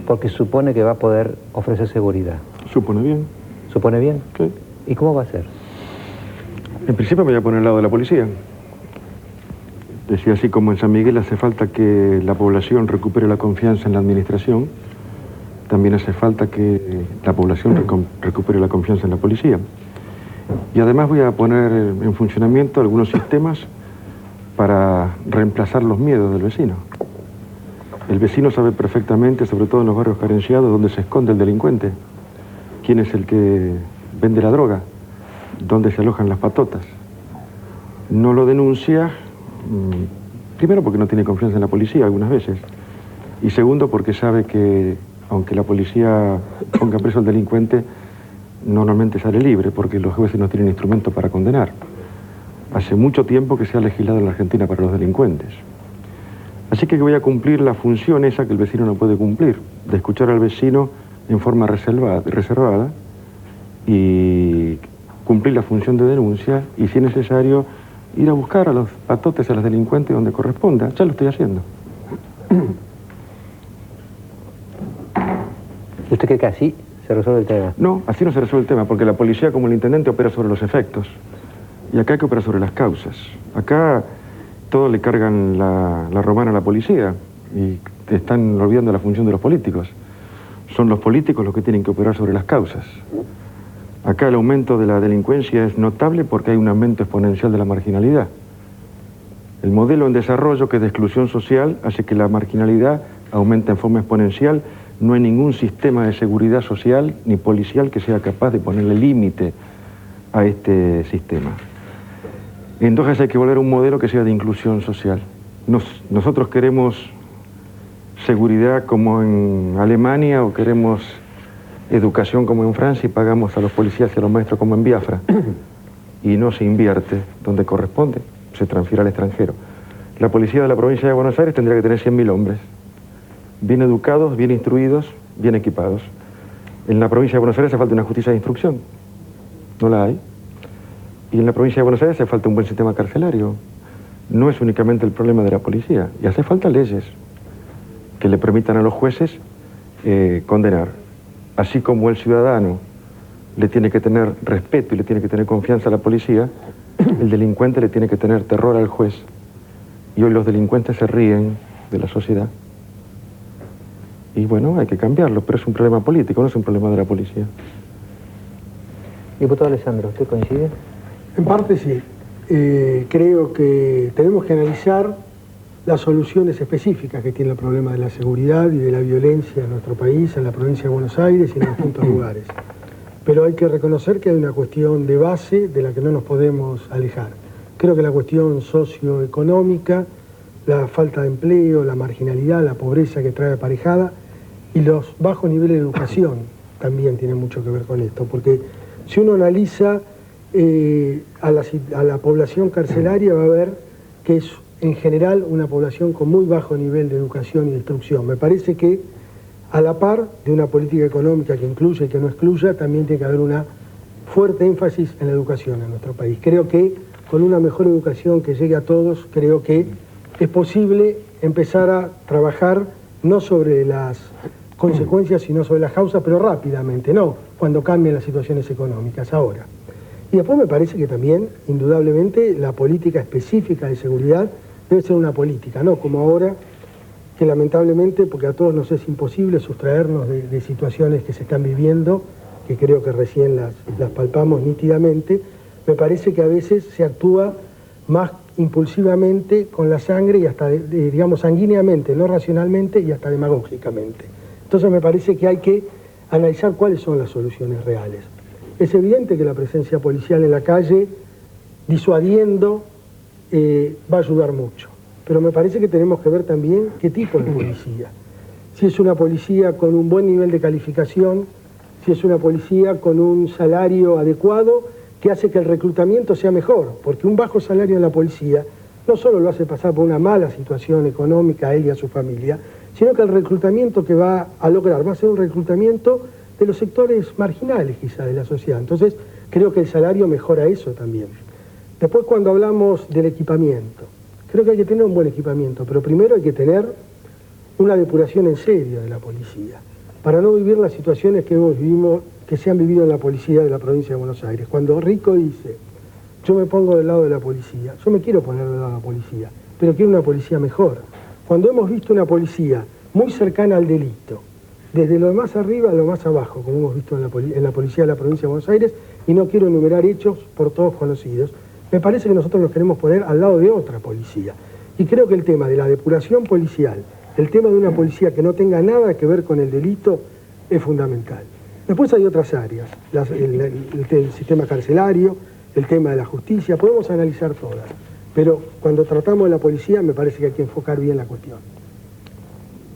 porque supone que va a poder ofrecer seguridad. Supone bien. ¿Supone bien? Sí. ¿Y cómo va a ser? En principio me voy a poner al lado de la policía. Decía así como en San Miguel hace falta que la población recupere la confianza en la administración, también hace falta que la población recupere la confianza en la policía. Y además voy a poner en funcionamiento algunos sistemas para reemplazar los miedos del vecino. El vecino sabe perfectamente, sobre todo en los barrios carenciados, dónde se esconde el delincuente, quién es el que vende la droga, dónde se alojan las patotas. No lo denuncia, primero porque no tiene confianza en la policía algunas veces, y segundo porque sabe que aunque la policía ponga preso al delincuente, normalmente sale libre porque los jueces no tienen instrumento para condenar. Hace mucho tiempo que se ha legislado en la Argentina para los delincuentes. Así que voy a cumplir la función esa que el vecino no puede cumplir, de escuchar al vecino en forma reservada y cumplir la función de denuncia y, si es necesario, ir a buscar a los patotes, a los delincuentes donde corresponda. Ya lo estoy haciendo. ¿Usted cree que así se resuelve el tema? No, así no se resuelve el tema, porque la policía, como el intendente, opera sobre los efectos. Y acá hay que operar sobre las causas. Acá todo le cargan la romana a la policía. Y están olvidando la función de los políticos. Son los políticos los que tienen que operar sobre las causas. Acá el aumento de la delincuencia es notable porque hay un aumento exponencial de la marginalidad. El modelo en desarrollo, que es de exclusión social, hace que la marginalidad aumente en forma exponencial. No hay ningún sistema de seguridad social ni policial que sea capaz de ponerle límite a este sistema. Entonces hay que volver a un modelo que sea de inclusión social. Nosotros queremos seguridad como en Alemania o queremos educación como en Francia y pagamos a los policías y a los maestros como en Biafra. Y no se invierte donde corresponde, se transfiere al extranjero. La policía de la provincia de Buenos Aires tendría que tener 100.000 hombres, bien educados, bien instruidos, bien equipados. En la provincia de Buenos Aires hace falta una justicia de instrucción, no la hay. Y en la provincia de Buenos Aires hace falta un buen sistema carcelario. No es únicamente el problema de la policía, y hace falta leyes que le permitan a los jueces condenar. Así como el ciudadano le tiene que tener respeto y le tiene que tener confianza a la policía, el delincuente le tiene que tener terror al juez. Y hoy los delincuentes se ríen de la sociedad. Y bueno, hay que cambiarlo, pero es un problema político, no es un problema de la policía. Diputado Alessandro, ¿usted coincide? En parte sí. Creo que tenemos que analizar las soluciones específicas que tiene el problema de la seguridad y de la violencia en nuestro país, en la provincia de Buenos Aires y en distintos lugares. Pero hay que reconocer que hay una cuestión de base de la que no nos podemos alejar. Creo que la cuestión socioeconómica, la falta de empleo, la marginalidad, la pobreza que trae aparejada y los bajos niveles de educación también tienen mucho que ver con esto, porque si uno analiza a la población carcelaria va a ver que es en general una población con muy bajo nivel de educación y de instrucción. Me parece que a la par de una política económica que incluya y que no excluya, también tiene que haber una fuerte énfasis en la educación en nuestro país. Creo que con una mejor educación que llegue a todos, creo que es posible empezar a trabajar no sobre las consecuencias, sino sobre las causas, pero rápidamente, no cuando cambien las situaciones económicas, ahora. Y después me parece que también, indudablemente, la política específica de seguridad debe ser una política, no como ahora, que lamentablemente, porque a todos nos es imposible sustraernos de situaciones que se están viviendo, que creo que recién las palpamos nítidamente, me parece que a veces se actúa más impulsivamente con la sangre y hasta, digamos, sanguíneamente, no racionalmente y hasta demagógicamente. Entonces me parece que hay que analizar cuáles son las soluciones reales. Es evidente que la presencia policial en la calle, disuadiendo, va a ayudar mucho. Pero me parece que tenemos que ver también qué tipo de policía. Si es una policía con un buen nivel de calificación, si es una policía con un salario adecuado, que hace que el reclutamiento sea mejor, porque un bajo salario en la policía no solo lo hace pasar por una mala situación económica a él y a su familia, sino que el reclutamiento que va a lograr va a ser un reclutamiento de los sectores marginales quizá de la sociedad. Entonces creo que el salario mejora eso también. Después, cuando hablamos del equipamiento, creo que hay que tener un buen equipamiento, pero primero hay que tener una depuración en serio de la policía, para no vivir las situaciones que se han vivido en la policía de la provincia de Buenos Aires. Cuando Rico dice, yo me pongo del lado de la policía, yo me quiero poner del lado de la policía, pero quiero una policía mejor. Cuando hemos visto una policía muy cercana al delito, desde lo más arriba a lo más abajo, como hemos visto en la policía de la provincia de Buenos Aires, y no quiero enumerar hechos por todos conocidos, me parece que nosotros nos queremos poner al lado de otra policía. Y creo que el tema de la depuración policial, el tema de una policía que no tenga nada que ver con el delito, es fundamental. Después hay otras áreas, el sistema carcelario, el tema de la justicia, podemos analizar todas, pero cuando tratamos de la policía me parece que hay que enfocar bien la cuestión.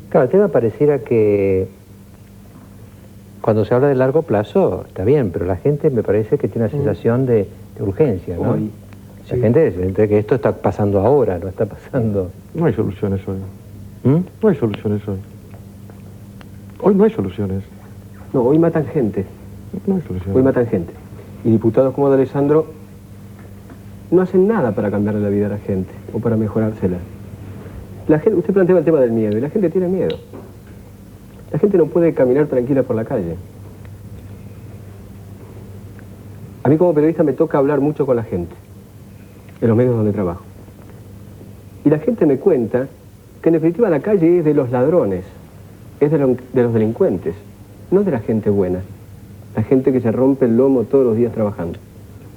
Claro, el tema pareciera que cuando se habla de largo plazo está bien, pero la gente me parece que tiene una sensación de urgencia, ¿no? Hoy, la gente siente que esto está pasando ahora, no está pasando... No hay soluciones hoy. No hay soluciones hoy. Hoy no hay soluciones. No, hoy matan gente. No hay soluciones. Hoy matan gente. Y diputados como de Alessandro no hacen nada para cambiarle la vida a la gente o para mejorársela. La gente, usted planteaba el tema del miedo y la gente tiene miedo. La gente no puede caminar tranquila por la calle. A mí como periodista me toca hablar mucho con la gente, en los medios donde trabajo. Y la gente me cuenta que en definitiva la calle es de los ladrones, es de los delincuentes, no de la gente buena, la gente que se rompe el lomo todos los días trabajando.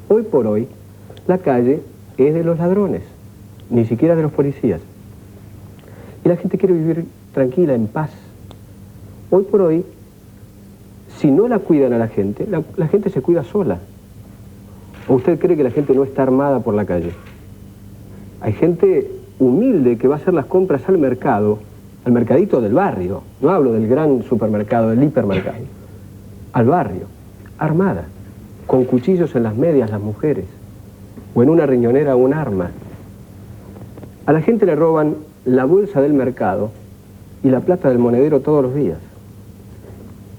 Hoy por hoy, la calle es de los ladrones, ni siquiera de los policías. Y la gente quiere vivir tranquila, en paz. Hoy por hoy, si no la cuidan a la gente se cuida sola. ¿O usted cree que la gente no está armada por la calle? Hay gente humilde que va a hacer las compras al mercado, al mercadito del barrio, no hablo del gran supermercado, del hipermercado, al barrio, armada, con cuchillos en las medias las mujeres, o en una riñonera un arma. A la gente le roban la bolsa del mercado y la plata del monedero todos los días.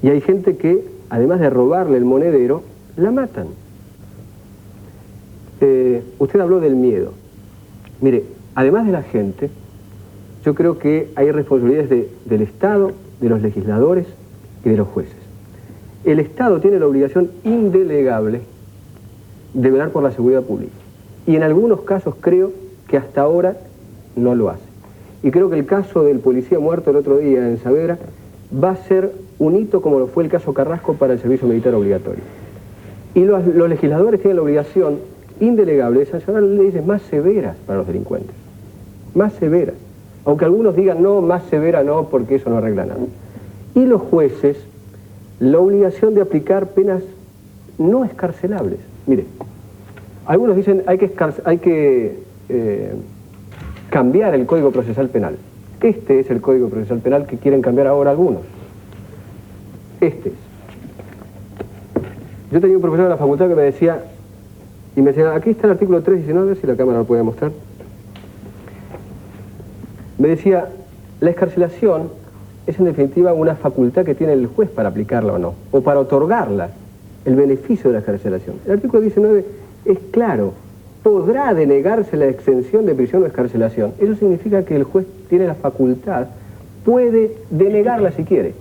Y hay gente que, además de robarle el monedero, la matan. Usted habló del miedo. Mire, además de la gente, yo creo que hay responsabilidades del Estado, de los legisladores y de los jueces. El Estado tiene la obligación indelegable de velar por la seguridad pública. Y en algunos casos creo que hasta ahora no lo hace. Y creo que el caso del policía muerto el otro día en Saavedra va a ser un hito como lo fue el caso Carrasco para el servicio militar obligatorio. Y los legisladores tienen la obligación indelegable de sancionar leyes más severas para los delincuentes. Más severas. Aunque algunos digan no, más severa no, porque eso no arregla nada. Y los jueces, la obligación de aplicar penas no escarcelables. Mire, algunos dicen hay que cambiar el Código Procesal Penal. Este es el Código Procesal Penal que quieren cambiar ahora algunos. Este es. Yo tenía un profesor de la facultad que me decía, aquí está el artículo 319, si la cámara lo puede mostrar. Me decía, la escarcelación es en definitiva una facultad que tiene el juez para aplicarla o no, o para otorgarla, el beneficio de la escarcelación. El artículo 19 es claro, podrá denegarse la exención de prisión o escarcelación. Eso significa que el juez tiene la facultad, puede denegarla si quiere.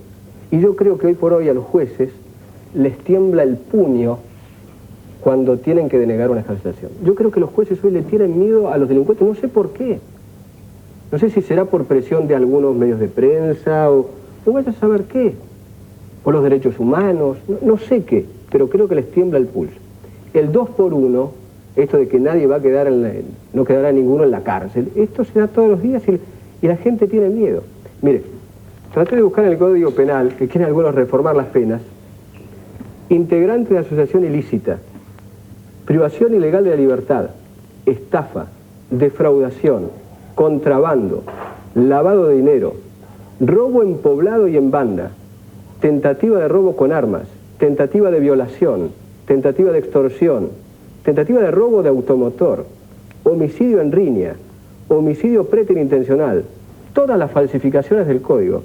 Y yo creo que hoy por hoy a los jueces les tiembla el puño cuando tienen que denegar una escarcelación. Yo creo que los jueces hoy le tienen miedo a los delincuentes, no sé por qué. No sé si será por presión de algunos medios de prensa o no vaya a saber qué. O los derechos humanos, no sé qué, pero creo que les tiembla el pulso. El 2 por 1, esto de que nadie va a quedar, no quedará ninguno en la cárcel, esto se da todos los días y la gente tiene miedo. Mire, traté de buscar en el Código Penal, que quieren algunos reformar las penas, integrante de asociación ilícita, privación ilegal de la libertad, estafa, defraudación, contrabando, lavado de dinero, robo en poblado y en banda, tentativa de robo con armas, tentativa de violación, tentativa de extorsión, tentativa de robo de automotor, homicidio en riña, homicidio preterintencional, todas las falsificaciones del código,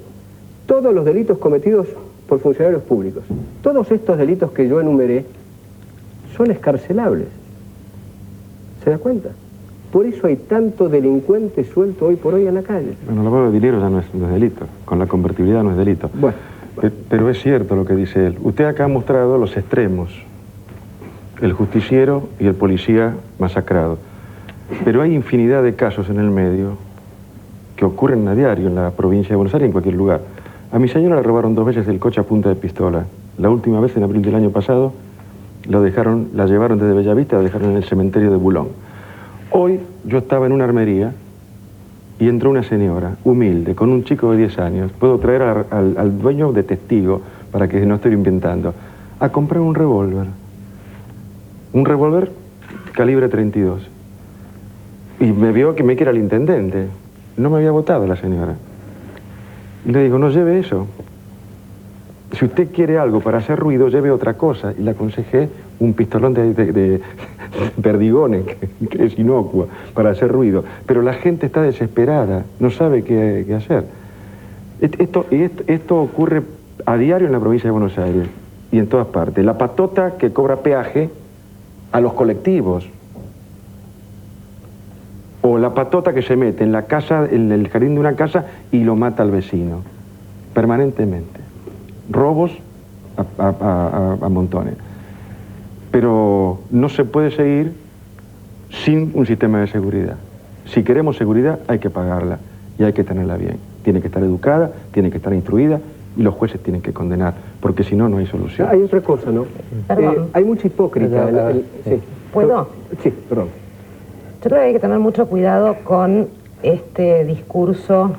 todos los delitos cometidos por funcionarios públicos. Todos estos delitos que yo enumeré son escarcelables. ¿Se da cuenta? Por eso hay tanto delincuente suelto hoy por hoy en la calle. Bueno, el lavado de dinero ya no es delito, con la convertibilidad no es delito. Bueno. Pero es cierto lo que dice él. Usted acá ha mostrado los extremos, el justiciero y el policía masacrado. Pero hay infinidad de casos en el medio que ocurren a diario en la provincia de Buenos Aires y en cualquier lugar. A mi señora le robaron 2 veces el coche a punta de pistola. La última vez, en abril del año pasado, la llevaron desde Bellavista, la dejaron en el cementerio de Bulón. Hoy yo estaba en una armería y entró una señora humilde, con un chico de 10 años, puedo traer al dueño de testigo, para que no estoy inventando, a comprar un revólver. Un revólver calibre 32. Y me vio que era el intendente. No me había votado la señora. Y le digo, no lleve eso. Si usted quiere algo para hacer ruido, lleve otra cosa. Y le aconsejé un pistolón de perdigones, que es inocua, para hacer ruido. Pero la gente está desesperada, no sabe qué hacer. Esto ocurre a diario en la provincia de Buenos Aires y en todas partes. La patota que cobra peaje a los colectivos. O la patota que se mete en la casa, en el jardín de una casa y lo mata al vecino. Permanentemente. Robos a montones. Pero no se puede seguir sin un sistema de seguridad. Si queremos seguridad hay que pagarla. y hay que tenerla bien. Tiene que estar educada, tiene que estar instruida y los jueces tienen que condenar, porque si no, no hay solución. Hay otra cosa, ¿no? Hay mucha hipócrita. Sí. ¿Puedo? Sí, perdón. Yo creo que hay que tener mucho cuidado con este discurso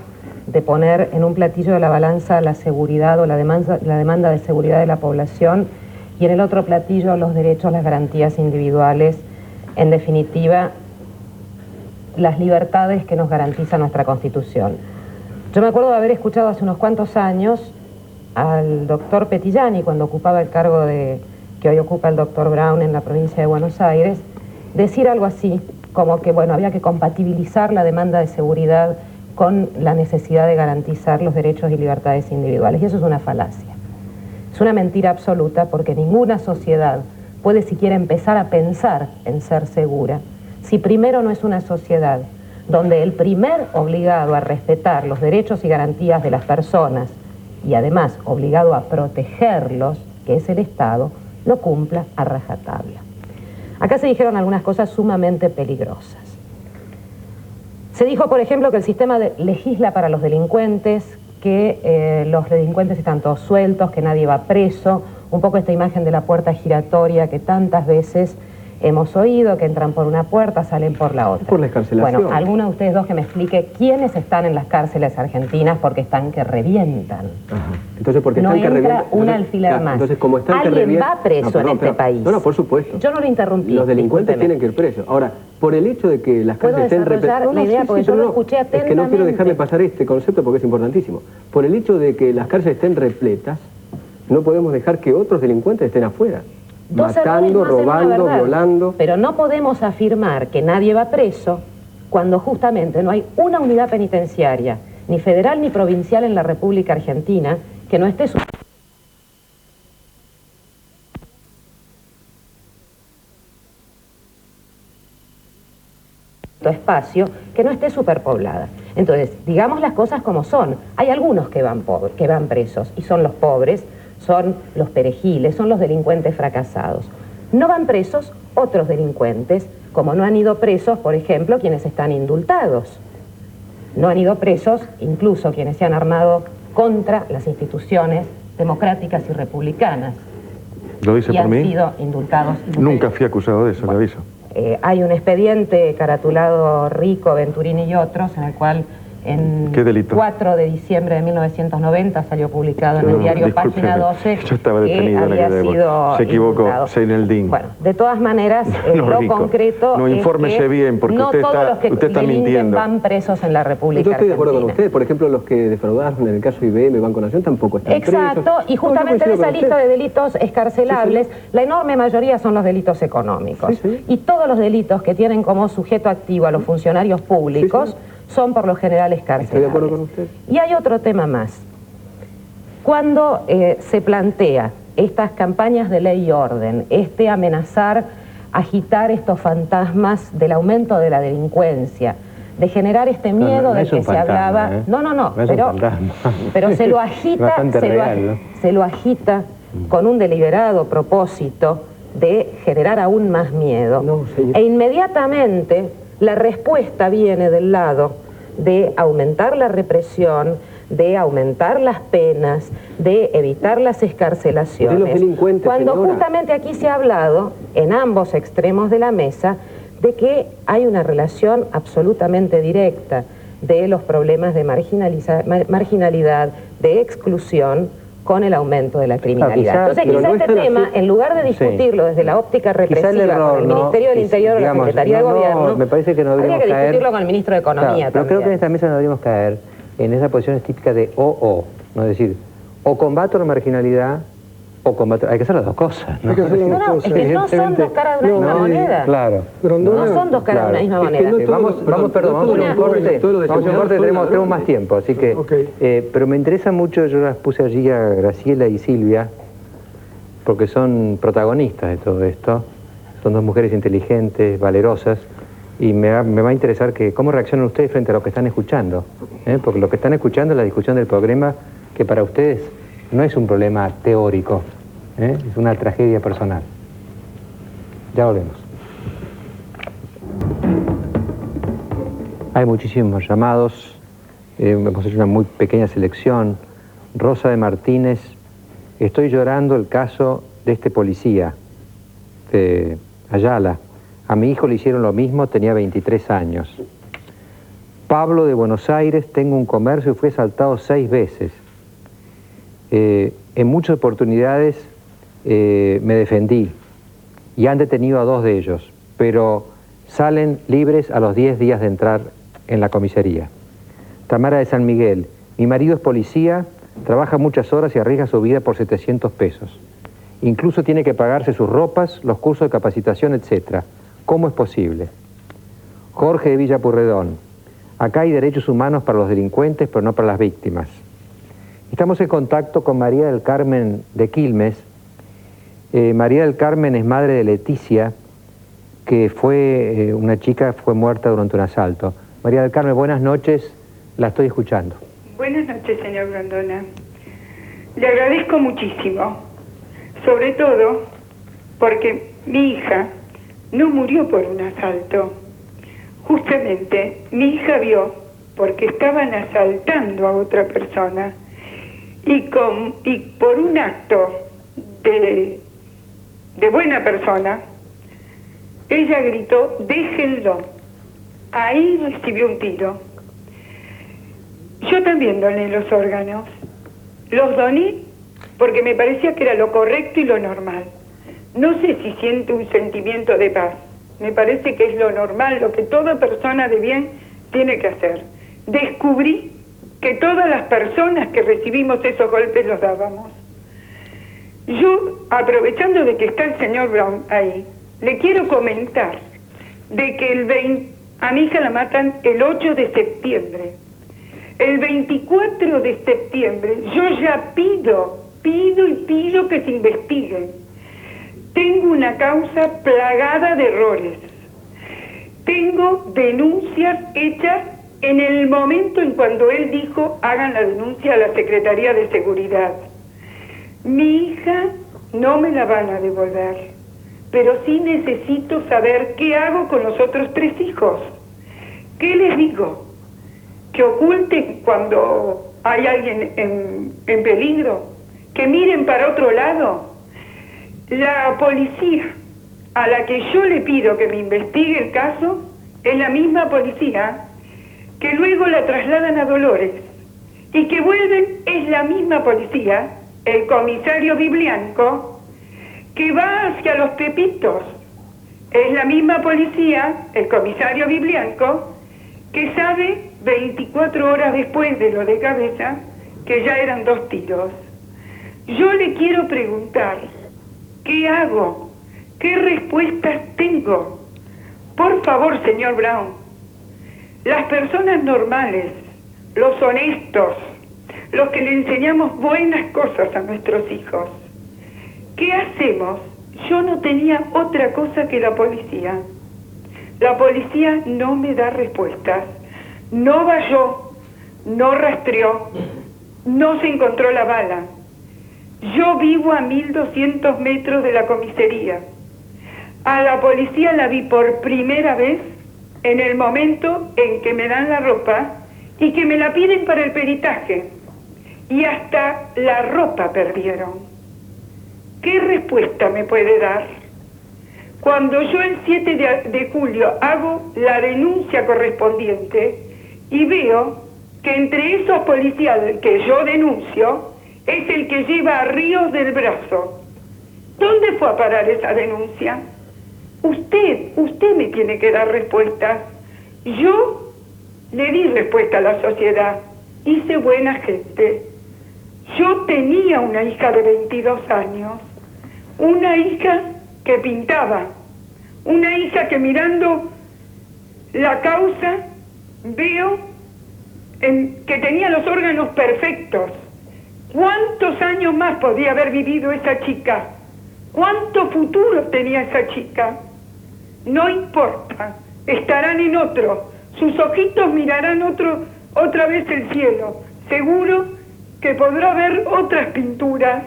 de poner en un platillo de la balanza la seguridad o la demanda de seguridad de la población y en el otro platillo los derechos, las garantías individuales, en definitiva, las libertades que nos garantiza nuestra Constitución. Yo me acuerdo de haber escuchado hace unos cuantos años al doctor Petillani, cuando ocupaba el cargo que hoy ocupa el doctor Brown en la provincia de Buenos Aires, decir algo así, como que, bueno, había que compatibilizar la demanda de seguridad con la necesidad de garantizar los derechos y libertades individuales. Y eso es una falacia. Es una mentira absoluta porque ninguna sociedad puede siquiera empezar a pensar en ser segura si primero no es una sociedad donde el primer obligado a respetar los derechos y garantías de las personas y además obligado a protegerlos, que es el Estado, lo cumpla a rajatabla. Acá se dijeron algunas cosas sumamente peligrosas. Se dijo, por ejemplo, que el sistema legisla para los delincuentes, que los delincuentes están todos sueltos, que nadie va preso, un poco esta imagen de la puerta giratoria que tantas veces hemos oído, que entran por una puerta, salen por la otra. Por la escarcelación. Bueno, alguno de ustedes dos que me explique quiénes están en las cárceles argentinas porque están que revientan. Ajá. Entonces, porque no están que revientan. entra un alfiler más. Entonces, como están que ¿Alguien revientan, va preso en este país? No, por supuesto. Yo no lo interrumpí. Los delincuentes tienen que ir presos. Ahora, por el hecho de que las cárceles estén repletas... la idea, porque yo lo escuché atentamente. Es que no quiero dejarme pasar este concepto porque es importantísimo. Por el hecho de que las cárceles estén repletas, no podemos dejar que otros delincuentes estén afuera. Matando, robando, violando. Pero no podemos afirmar que nadie va preso cuando justamente no hay una unidad penitenciaria, ni federal ni provincial en la República Argentina, que no esté espacio, que no esté superpoblada. Entonces, digamos las cosas como son. Hay algunos que van presos, y son los pobres, son los perejiles, son los delincuentes fracasados. No van presos otros delincuentes, como no han ido presos, por ejemplo, quienes están indultados. No han ido presos incluso quienes se han armado contra las instituciones democráticas y republicanas. ¿Lo dice y por han mí? sido indultados. Nunca fui acusado de eso, le aviso. Hay un expediente caratulado Rico, Venturini y otros, en el cual en ¿Qué delito? 4 de diciembre de 1990 salió publicado en el diario Página 12 yo estaba detenido que había sido se equivocó, indultado. Seineldín. Bueno, de todas maneras, lo Rico. concreto no, infórmese es que bien, porque no usted todos los que está delinquen mintiendo. van presos en la República Yo estoy de acuerdo con Argentina. usted. Por ejemplo, los que defraudaron en el caso IBM, Banco Nación, tampoco están Exacto, presos. y justamente en No, yo esa coincido con lista usted. de delitos escarcelables, la enorme mayoría son los delitos económicos. Y todos los delitos que tienen como sujeto activo a los funcionarios públicos son por lo general escarcelables. Estoy de acuerdo con usted. Y hay otro tema más. Cuando se plantea estas campañas de ley y orden, amenazar, agitar estos fantasmas del aumento de la delincuencia, de generar este miedo del que se hablaba... pero se lo agita, se lo agita con un deliberado propósito de generar aún más miedo. E inmediatamente la respuesta viene del lado de aumentar la represión, de aumentar las penas, de evitar las escarcelaciones. De los delincuentes, cuando señora. justamente aquí se ha hablado, en ambos extremos de la mesa, de que hay una relación absolutamente directa de los problemas de marginalidad, de exclusión, con el aumento de la criminalidad. Entonces, quizá este tema, en lugar de discutirlo desde la óptica represiva con el Ministerio del Interior o la Secretaría de Gobierno, me parece que no habría deberíamos que discutirlo caer, con el Ministro de Economía pero también. creo que en esta mesa no deberíamos caer en esas posiciones típicas de o, ¿no? Es decir, o combato la marginalidad o combato... Hay que hacer las dos cosas, ¿no? Hay que hacer las dos cosas. Es que no son dos caras de una misma moneda. Claro. No son dos caras de una misma moneda. Vamos a un corte, tenemos más tiempo, así que... pero me interesa mucho, yo las puse allí a Graciela y Silvia, porque son protagonistas de todo esto, son dos mujeres inteligentes, valerosas, y me va a interesar cómo reaccionan ustedes frente a lo que están escuchando, porque lo que están escuchando es la discusión del problema que para ustedes no es un problema teórico, es una tragedia personal. Ya volvemos. Hay muchísimos llamados hemos hecho una muy pequeña selección. Rosa de Martínez, estoy llorando el caso de este policía, de Ayala. A mi hijo le hicieron lo mismo, tenía 23 años. Pablo de Buenos Aires, tengo un comercio y fui asaltado 6 veces. En muchas oportunidades me defendí y han detenido a 2 de ellos, pero salen libres a los 10 días de entrar en la comisaría. Tamara de San Miguel, mi marido es policía, trabaja muchas horas y arriesga su vida por 700 pesos. Incluso tiene que pagarse sus ropas, los cursos de capacitación, etc. ¿Cómo es posible? Jorge de Villa Pueyrredón, acá hay derechos humanos para los delincuentes, pero no para las víctimas. Estamos en contacto con María del Carmen de Quilmes. María del Carmen es madre de Leticia, que fue una chica, fue muerta durante un asalto. María del Carmen, buenas noches, la estoy escuchando. Buenas noches, señor Grondona. Le agradezco muchísimo, sobre todo porque mi hija no murió por un asalto. Justamente, mi hija vio, porque estaban asaltando a otra persona, y por un acto de buena persona, ella gritó, déjenlo. Ahí recibió un tiro. Yo también doné los órganos. Los doné porque me parecía que era lo correcto y lo normal. No sé si siento un sentimiento de paz. Me parece que es lo normal, lo que toda persona de bien tiene que hacer. Descubrí que todas las personas que recibimos esos golpes los dábamos. Yo, aprovechando de que está el señor Brown ahí, le quiero comentar de que a mi hija la matan el 8 de septiembre. El 24 de septiembre yo ya pido que se investiguen. Tengo una causa plagada de errores. Tengo denuncias hechas en el momento en cuando él dijo hagan la denuncia a la Secretaría de Seguridad. Mi hija no me la van a devolver, pero sí necesito saber qué hago con los otros 3 hijos. ¿Qué les digo? ¿Que oculten cuando hay alguien en peligro? ¿Que miren para otro lado? La policía a la que yo le pido que me investigue el caso es la misma policía que luego la trasladan a Dolores y que vuelven es la misma policía, el comisario Biblianco, que va hacia los Pepitos. Es la misma policía, el comisario Biblianco, que sabe 24 horas después de lo de Cabeza que ya eran 2 tiros. Yo le quiero preguntar, ¿qué hago? ¿Qué respuestas tengo? Por favor, señor Brown, las personas normales, los honestos, los que le enseñamos buenas cosas a nuestros hijos, ¿qué hacemos? Yo no tenía otra cosa que la policía. La policía no me da respuestas, no valló, no rastreó, no se encontró la bala. Yo vivo a 1200 metros de la comisaría. A la policía la vi por primera vez en el momento en que me dan la ropa y que me la piden para el peritaje. Y hasta la ropa perdieron. ¿Qué respuesta me puede dar? Cuando yo el 7 de julio hago la denuncia correspondiente y veo que entre esos policías que yo denuncio es el que lleva a Ríos del brazo. ¿Dónde fue a parar esa denuncia? Usted me tiene que dar respuestas. Yo le di respuesta a la sociedad. Hice buena gente. Yo tenía una hija de 22 años. Una hija que pintaba. Una hija que mirando la causa veo que tenía los órganos perfectos. ¿Cuántos años más podía haber vivido esa chica? ¿Cuánto futuro tenía esa chica? No importa, estarán en otro. Sus ojitos mirarán otra vez el cielo. Seguro que podrá ver otras pinturas.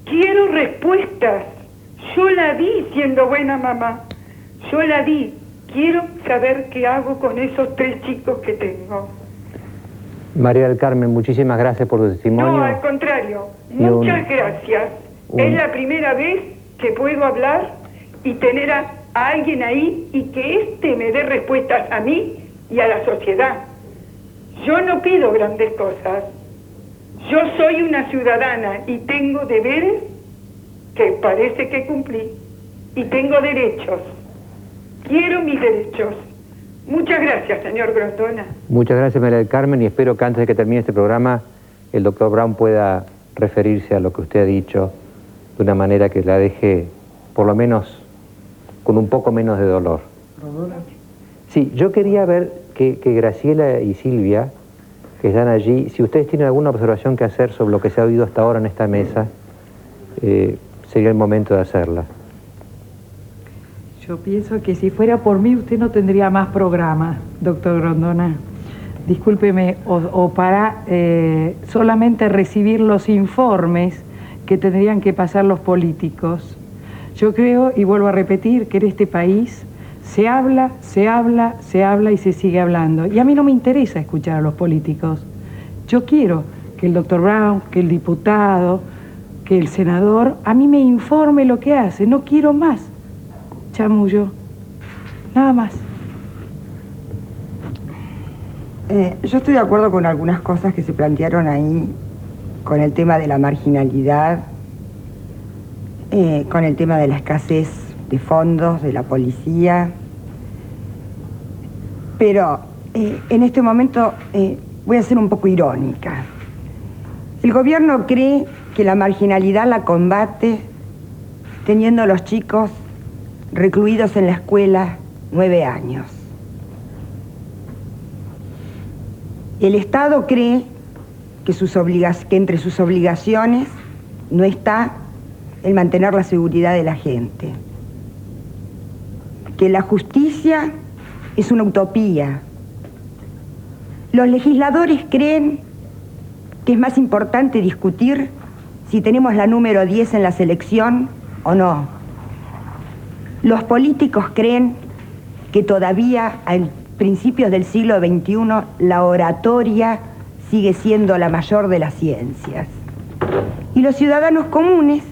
Quiero respuestas. Yo la di siendo buena mamá. Yo la di. Quiero saber qué hago con esos 3 chicos que tengo. María del Carmen, muchísimas gracias por tu testimonio. No, al contrario, muchas gracias. Es la primera vez que puedo hablar y tener a alguien ahí y que me dé respuestas a mí y a la sociedad. Yo no pido grandes cosas. Yo soy una ciudadana y tengo deberes que parece que cumplí. Y tengo derechos. Quiero mis derechos. Muchas gracias, señor Grondona. Muchas gracias, María del Carmen, y espero que antes de que termine este programa el doctor Brown pueda referirse a lo que usted ha dicho de una manera que la deje, por lo menos, con un poco menos de dolor. Sí, yo quería ver que Graciela y Silvia, que están allí, si ustedes tienen alguna observación que hacer sobre lo que se ha oído hasta ahora en esta mesa, sería el momento de hacerla. Yo pienso que si fuera por mí usted no tendría más programa, doctor Grondona. Discúlpeme, o para solamente recibir los informes que tendrían que pasar los políticos. Yo creo, y vuelvo a repetir, que en este país se habla y se sigue hablando. Y a mí no me interesa escuchar a los políticos. Yo quiero que el doctor Brown, que el diputado, que el senador, a mí me informe lo que hace. No quiero más chamullo. Nada más. Yo estoy de acuerdo con algunas cosas que se plantearon ahí, con el tema de la marginalidad, con el tema de la escasez de fondos, de la policía. Pero en este momento voy a ser un poco irónica. El gobierno cree que la marginalidad la combate teniendo a los chicos recluidos en la escuela 9 años. El Estado cree que entre sus obligaciones no está el mantener la seguridad de la gente. Que la justicia es una utopía. Los legisladores creen que es más importante discutir si tenemos la número 10 en la selección o no. Los políticos creen que todavía a principios del siglo XXI la oratoria sigue siendo la mayor de las ciencias. Y los ciudadanos comunes,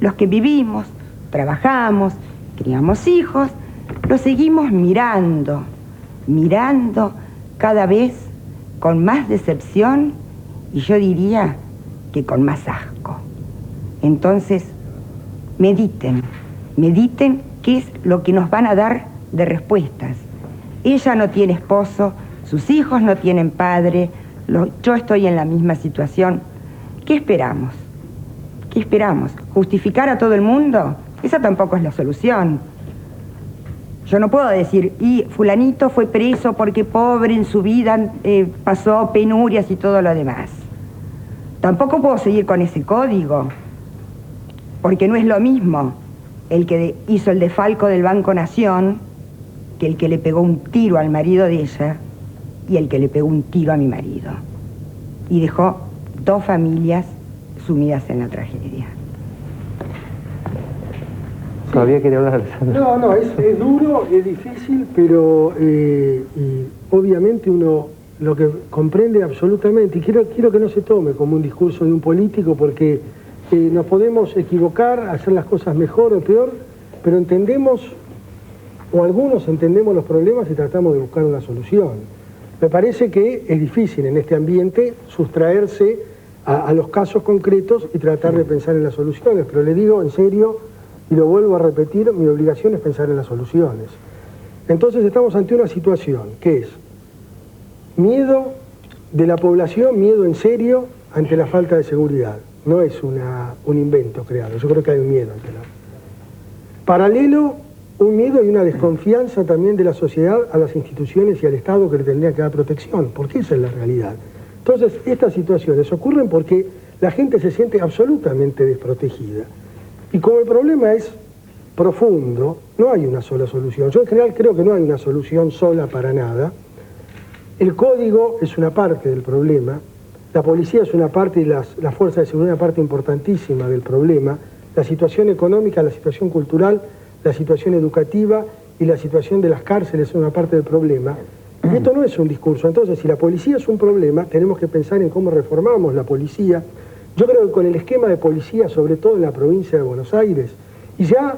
los que vivimos, trabajamos, criamos hijos, los seguimos mirando cada vez con más decepción y yo diría que con más asco. Entonces, mediten qué es lo que nos van a dar de respuestas. Ella no tiene esposo, sus hijos no tienen padre, yo estoy en la misma situación. ¿Qué esperamos? ¿Qué esperamos? ¿Justificar a todo el mundo? Esa tampoco es la solución. Yo no puedo decir, y fulanito fue preso porque pobre en su vida pasó penurias y todo lo demás. Tampoco puedo seguir con ese código, porque no es lo mismo el que hizo el desfalco del Banco Nación que el que le pegó un tiro al marido de ella y el que le pegó un tiro a mi marido. Y dejó 2 familias sumidas en la tragedia. Todavía quería hablar, Alessandro. No, es duro, es difícil, pero y obviamente uno lo que comprende absolutamente, y quiero que no se tome como un discurso de un político, porque nos podemos equivocar, hacer las cosas mejor o peor, pero entendemos, o algunos entendemos los problemas y tratamos de buscar una solución. Me parece que es difícil en este ambiente sustraerse a los casos concretos y tratar de pensar en las soluciones, pero le digo en serio, y lo vuelvo a repetir, mi obligación es pensar en las soluciones. Entonces estamos ante una situación que es miedo de la población, miedo en serio ante la falta de seguridad. No es un invento creado, yo creo que hay un miedo ante la... Paralelo, un miedo y una desconfianza también de la sociedad a las instituciones y al Estado que le tendría que dar protección, porque esa es la realidad. Entonces, estas situaciones ocurren porque la gente se siente absolutamente desprotegida. Y como el problema es profundo, no hay una sola solución. Yo en general creo que no hay una solución sola para nada. El código es una parte del problema, la policía es una parte y las fuerzas de seguridad una parte importantísima del problema, la situación económica, la situación cultural, la situación educativa y la situación de las cárceles es una parte del problema. Y esto no es un discurso. Entonces, si la policía es un problema, tenemos que pensar en cómo reformamos la policía. Yo creo que con el esquema de policía, sobre todo en la provincia de Buenos Aires, y ya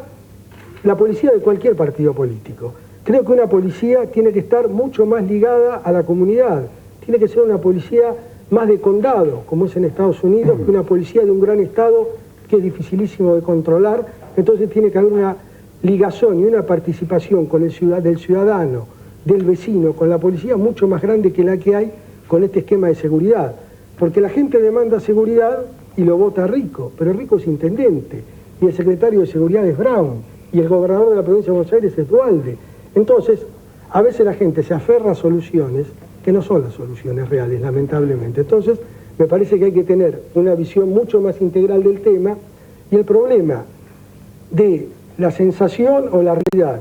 la policía de cualquier partido político, creo que una policía tiene que estar mucho más ligada a la comunidad. Tiene que ser una policía más de condado, como es en Estados Unidos, que una policía de un gran estado que es dificilísimo de controlar. Entonces tiene que haber una ligación y una participación con del ciudadano, del vecino, con la policía mucho más grande que la que hay con este esquema de seguridad. Porque la gente demanda seguridad y lo vota Rico, pero Rico es intendente, y el secretario de Seguridad es Brown, y el gobernador de la provincia de Buenos Aires es Duhalde. Entonces, a veces la gente se aferra a soluciones que no son las soluciones reales, lamentablemente. Entonces, me parece que hay que tener una visión mucho más integral del tema, y el problema de la sensación o la realidad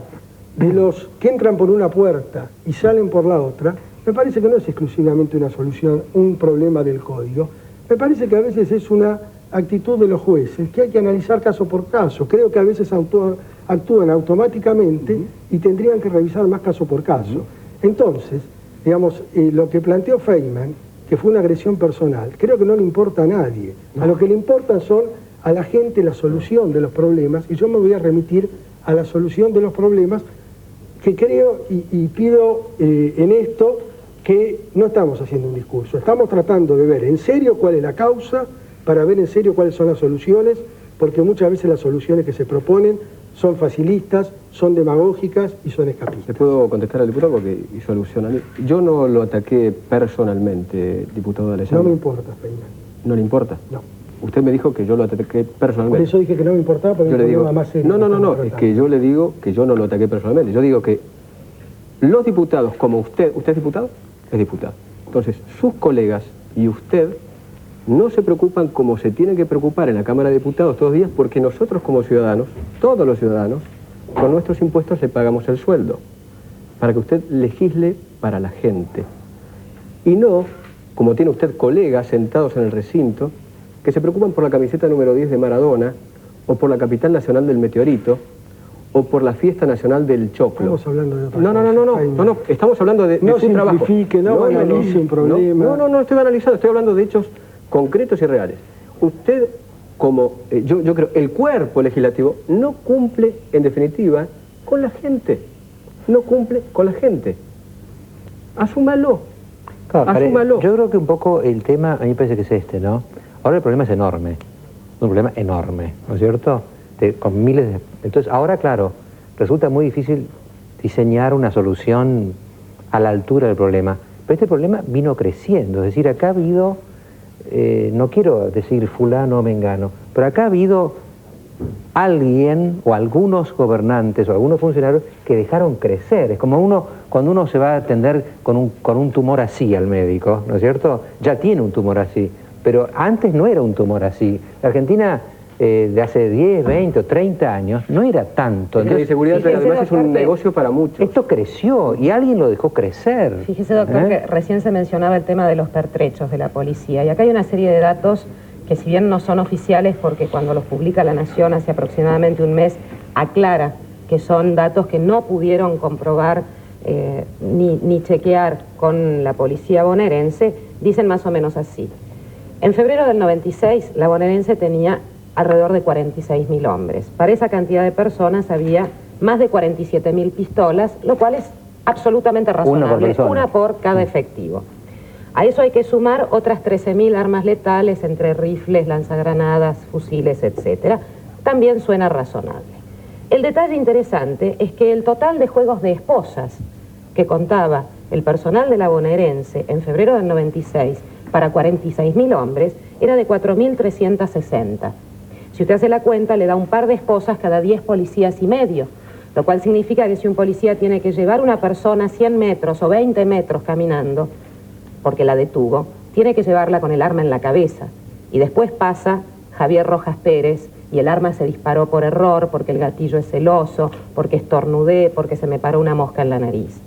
de los que entran por una puerta y salen por la otra, me parece que no es exclusivamente una solución, un problema del código. Me parece que a veces es una actitud de los jueces, que hay que analizar caso por caso. Creo que a veces actúan automáticamente y tendrían que revisar más caso por caso. Entonces, digamos, lo que planteó Feynman, que fue una agresión personal, creo que no le importa a nadie. A lo que le importa son a la gente la solución de los problemas, y yo me voy a remitir a la solución de los problemas, que creo y pido en esto que no estamos haciendo un discurso, estamos tratando de ver en serio cuál es la causa, para ver en serio cuáles son las soluciones, porque muchas veces las soluciones que se proponen son facilistas, son demagógicas y son escapistas. ¿Le puedo contestar al diputado porque hizo alusión a mí? Yo no lo ataqué personalmente, diputado Alessandro. No me importa, Feynman. ¿No le importa? No. Usted me dijo que yo lo ataqué personalmente. Por eso dije que no me importaba, porque yo le digo, más serio. No, es que yo le digo que yo no lo ataqué personalmente. Yo digo que los diputados, como usted es diputado, es diputado. Entonces, sus colegas y usted no se preocupan como se tienen que preocupar en la Cámara de Diputados todos los días, porque nosotros como ciudadanos, todos los ciudadanos, con nuestros impuestos le pagamos el sueldo, para que usted legisle para la gente. Y no, como tiene usted colegas sentados en el recinto, que se preocupan por la camiseta número 10 de Maradona, o por la capital nacional del meteorito, o por la fiesta nacional del choclo. Estamos hablando de otra No, estamos hablando de su trabajo. No simplifique, no analice un problema. No estoy analizando, estoy hablando de hechos concretos y reales. Usted, como yo creo, el cuerpo legislativo no cumple, en definitiva, con la gente. No cumple con la gente. Asúmalo. Claro, asúmalo. Yo creo que un poco el tema, a mí me parece que es este, ¿no? Ahora el problema es enorme. Un problema enorme, ¿no es cierto? Con miles de... Entonces, ahora, claro, resulta muy difícil diseñar una solución a la altura del problema. Pero este problema vino creciendo. Es decir, acá ha habido... no quiero decir fulano o mengano, pero acá ha habido alguien o algunos gobernantes o algunos funcionarios que dejaron crecer. Es como cuando uno se va a atender con un tumor así al médico, ¿no es cierto? Ya tiene un tumor así, pero antes no era un tumor así. La Argentina de hace 10, 20 o 30 años no era tanto. Entonces, la inseguridad además es un negocio para muchos. Esto creció y alguien lo dejó crecer. Fíjese, doctor, que recién se mencionaba el tema de los pertrechos de la policía, y acá hay una serie de datos que, si bien no son oficiales, porque cuando los publica La Nación hace aproximadamente un mes, aclara que son datos que no pudieron comprobar ni chequear con la policía bonaerense, dicen más o menos así. En febrero del 96, la bonaerense tenía alrededor de 46.000 hombres. Para esa cantidad de personas había más de 47.000 pistolas, lo cual es absolutamente razonable, una por cada efectivo. A eso hay que sumar otras 13.000 armas letales, entre rifles, lanzagranadas, fusiles, etc. También suena razonable. El detalle interesante es que el total de juegos de esposas que contaba el personal de la bonaerense en febrero del 96 para 46.000 hombres era de 4.360. Si usted hace la cuenta, le da un par de esposas cada 10 policías y medio, lo cual significa que si un policía tiene que llevar una persona 100 metros o 20 metros caminando, porque la detuvo, tiene que llevarla con el arma en la cabeza. Y después pasa Javier Rojas Pérez y el arma se disparó por error, porque el gatillo es celoso, porque estornudé, porque se me paró una mosca en la nariz.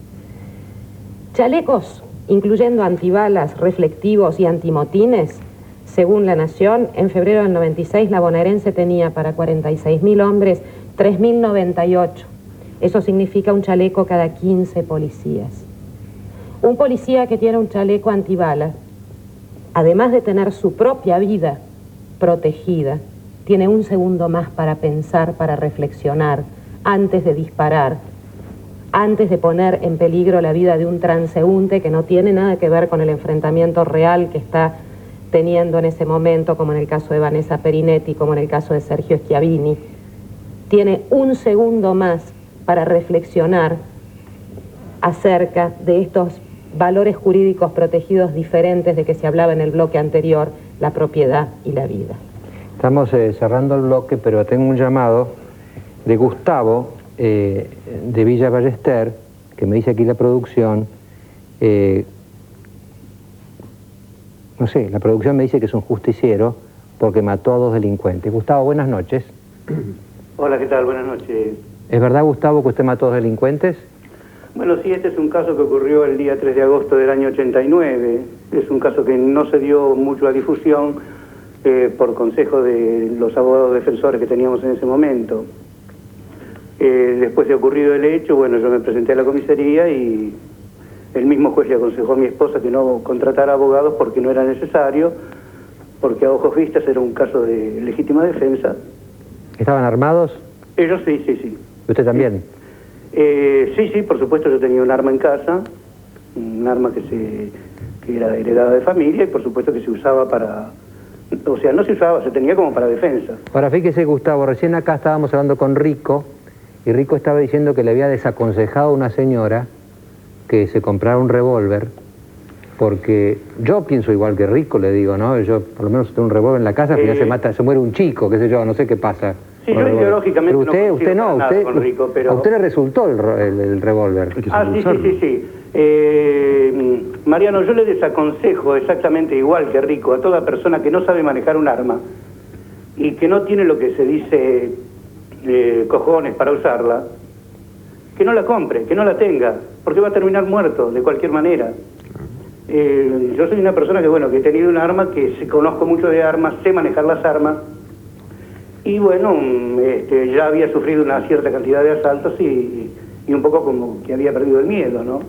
Chalecos, incluyendo antibalas, reflectivos y antimotines, según La Nación, en febrero del 96 la bonaerense tenía para 46.000 hombres 3.098. Eso significa un chaleco cada 15 policías. Un policía que tiene un chaleco antibalas, además de tener su propia vida protegida, tiene un segundo más para pensar, para reflexionar, antes de disparar, antes de poner en peligro la vida de un transeúnte que no tiene nada que ver con el enfrentamiento real que está teniendo en ese momento, como en el caso de Vanessa Perinetti, como en el caso de Sergio Schiavini. Tiene un segundo más para reflexionar acerca de estos valores jurídicos protegidos diferentes de que se hablaba en el bloque anterior, la propiedad y la vida. Estamos cerrando el bloque, pero tengo un llamado de Gustavo de Villa Ballester, que me dice aquí la producción, no sé, la producción me dice que es un justiciero porque mató a 2 delincuentes. Gustavo, buenas noches. Hola, ¿qué tal? Buenas noches. ¿Es verdad, Gustavo, que usted mató a 2 delincuentes? Bueno, sí, este es un caso que ocurrió el día 3 de agosto del año 89. Es un caso que no se dio mucho a difusión por consejo de los abogados defensores que teníamos en ese momento. Después de ocurrido el hecho, bueno, yo me presenté a la comisaría y el mismo juez le aconsejó a mi esposa que no contratara abogados porque no era necesario, porque a ojos vistas era un caso de legítima defensa. ¿Estaban armados? Ellos sí, sí, sí. ¿Usted también? Sí, por supuesto, yo tenía un arma en casa, un arma que era heredada de familia y por supuesto que se usaba para... O sea, no se usaba, se tenía como para defensa. Ahora, fíjese, Gustavo, recién acá estábamos hablando con Rico y Rico estaba diciendo que le había desaconsejado a una señora que se comprara un revólver porque yo pienso igual que Rico, le digo, ¿no? Yo por lo menos tengo un revólver en la casa, que ya se muere un chico, qué sé yo, no sé qué pasa. Sí, yo ideológicamente pero usted no, con Rico, pero... a usted le resultó el revólver. Ah, sí. Mariano, yo le desaconsejo exactamente igual que Rico a toda persona que no sabe manejar un arma y que no tiene lo que se dice cojones para usarla, que no la compre, que no la tenga, porque va a terminar muerto de cualquier manera. Yo soy una persona que, bueno, que he tenido un arma, que conozco mucho de armas, sé manejar las armas, y bueno, ya había sufrido una cierta cantidad de asaltos y un poco como que había perdido el miedo, ¿no?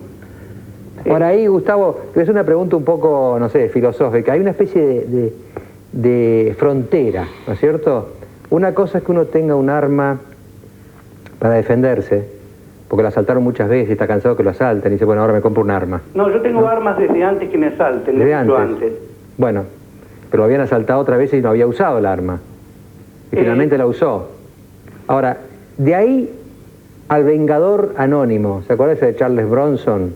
Por ahí, Gustavo, es una pregunta un poco, no sé, filosófica. Hay una especie de frontera, ¿no es cierto? Una cosa es que uno tenga un arma para defenderse, porque lo asaltaron muchas veces y está cansado que lo asalten y dice, bueno, ahora me compro un arma. No, yo tengo armas desde antes que me asalten, desde antes. Bueno, pero lo habían asaltado otra vez y no había usado el arma. Y finalmente la usó. Ahora, de ahí al vengador anónimo, ¿se acuerda ese de Charles Bronson?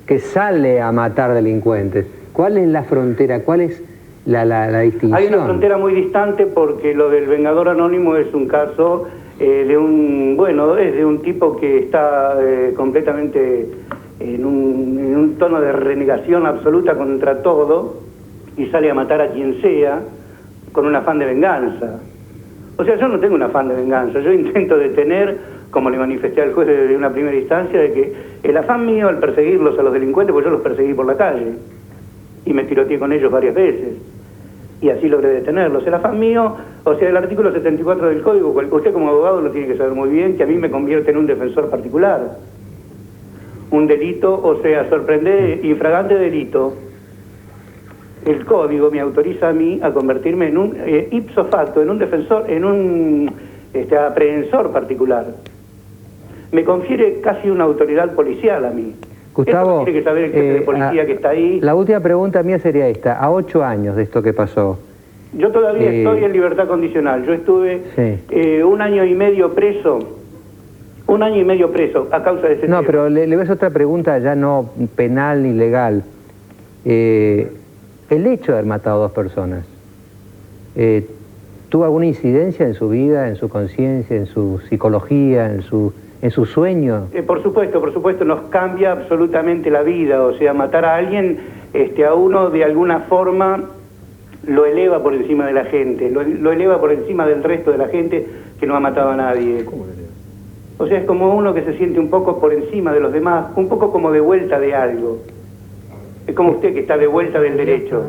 Que sale a matar delincuentes. ¿Cuál es la frontera? ¿Cuál es la distinción? Hay una frontera muy distante porque lo del vengador anónimo es un caso de un tipo que está completamente en un tono de renegación absoluta contra todo y sale a matar a quien sea con un afán de venganza. O sea, yo no tengo un afán de venganza, yo intento detener, como le manifesté al juez desde una primera instancia, de que el afán mío al perseguirlos a los delincuentes, pues yo los perseguí por la calle y me tiroteé con ellos varias veces y así logré detenerlos. El afán mío, o sea, el artículo 74 del Código, usted como abogado lo tiene que saber muy bien, que a mí me convierte en un defensor particular. Un delito, o sea, sorprender, infragante delito. El Código me autoriza a mí a convertirme en un ipso facto, en un defensor, en un aprehensor particular. Me confiere casi una autoridad policial a mí. Gustavo, esto tiene que saber el jefe de policía que está ahí. La última pregunta mía sería esta. A 8 años de esto que pasó. Yo todavía estoy en libertad condicional. Yo estuve 1 año y medio preso. 1 año y medio preso a causa de ese tema. No, pero le voy a hacer otra pregunta ya no penal ni legal. El hecho de haber matado a 2 personas, ¿tuvo alguna incidencia en su vida, en su conciencia, en su psicología, en su sueño? Por supuesto, nos cambia absolutamente la vida. O sea, matar a alguien, a uno de alguna forma lo eleva por encima de la gente, lo eleva por encima del resto de la gente que no ha matado a nadie. O sea, es como uno que se siente un poco por encima de los demás, un poco como de vuelta de algo. Es como usted que está de vuelta del derecho.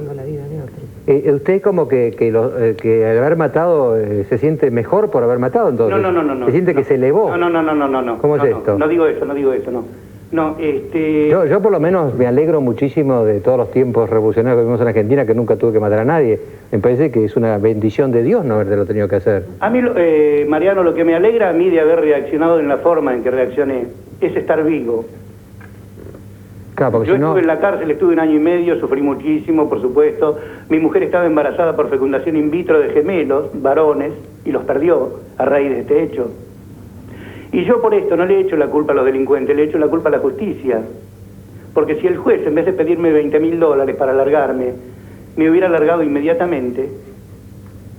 ¿Usted como que al haber matado se siente mejor por haber matado entonces? No. ¿Se siente que se elevó? No. ¿Cómo es esto? No digo eso, no. No, Yo por lo menos me alegro muchísimo de todos los tiempos revolucionarios que vivimos en Argentina, que nunca tuve que matar a nadie. Me parece que es una bendición de Dios no haberlo tenido que hacer. A mí, Mariano, lo que me alegra a mí de haber reaccionado en la forma en que reaccioné es estar vivo. Claro, porque yo si no... estuve en la cárcel, estuve 1 año y medio, sufrí muchísimo, por supuesto. Mi mujer estaba embarazada por fecundación in vitro de gemelos, varones, y los perdió a raíz de este hecho. Y yo por esto no le he hecho la culpa a los delincuentes, le he hecho la culpa a la justicia. Porque si el juez, en vez de pedirme $20.000 para largarme, me hubiera largado inmediatamente,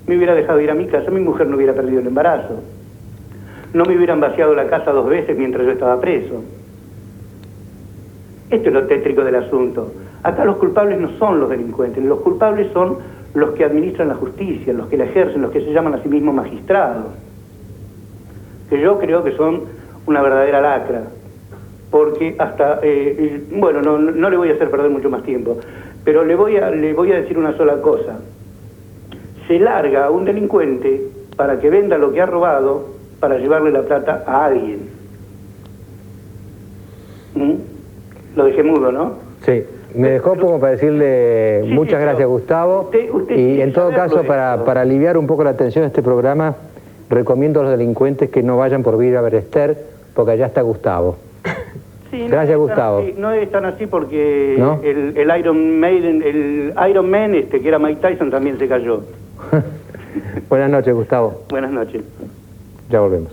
me hubiera dejado ir a mi casa, mi mujer no hubiera perdido el embarazo. No me hubieran vaciado la casa 2 veces mientras yo estaba preso. Esto es lo tétrico del asunto. Acá los culpables no son los delincuentes, los culpables son los que administran la justicia, los que la ejercen, los que se llaman a sí mismos magistrados. Que yo creo que son una verdadera lacra, porque hasta, bueno, no le voy a hacer perder mucho más tiempo, pero le voy a decir una sola cosa. Se larga a un delincuente para que venda lo que ha robado para llevarle la plata a alguien. Lo dejé mudo, ¿no? Sí, me dejó como para decirle muchas gracias, Gustavo, y en todo caso, para aliviar un poco la tensión de este programa, recomiendo a los delincuentes que no vayan por Villa Ballester, porque allá está Gustavo. Sí, gracias, Gustavo. No es tan así porque ¿no? el Iron Man, que era Mike Tyson, también se cayó. Buenas noches, Gustavo. Buenas noches. Ya volvemos.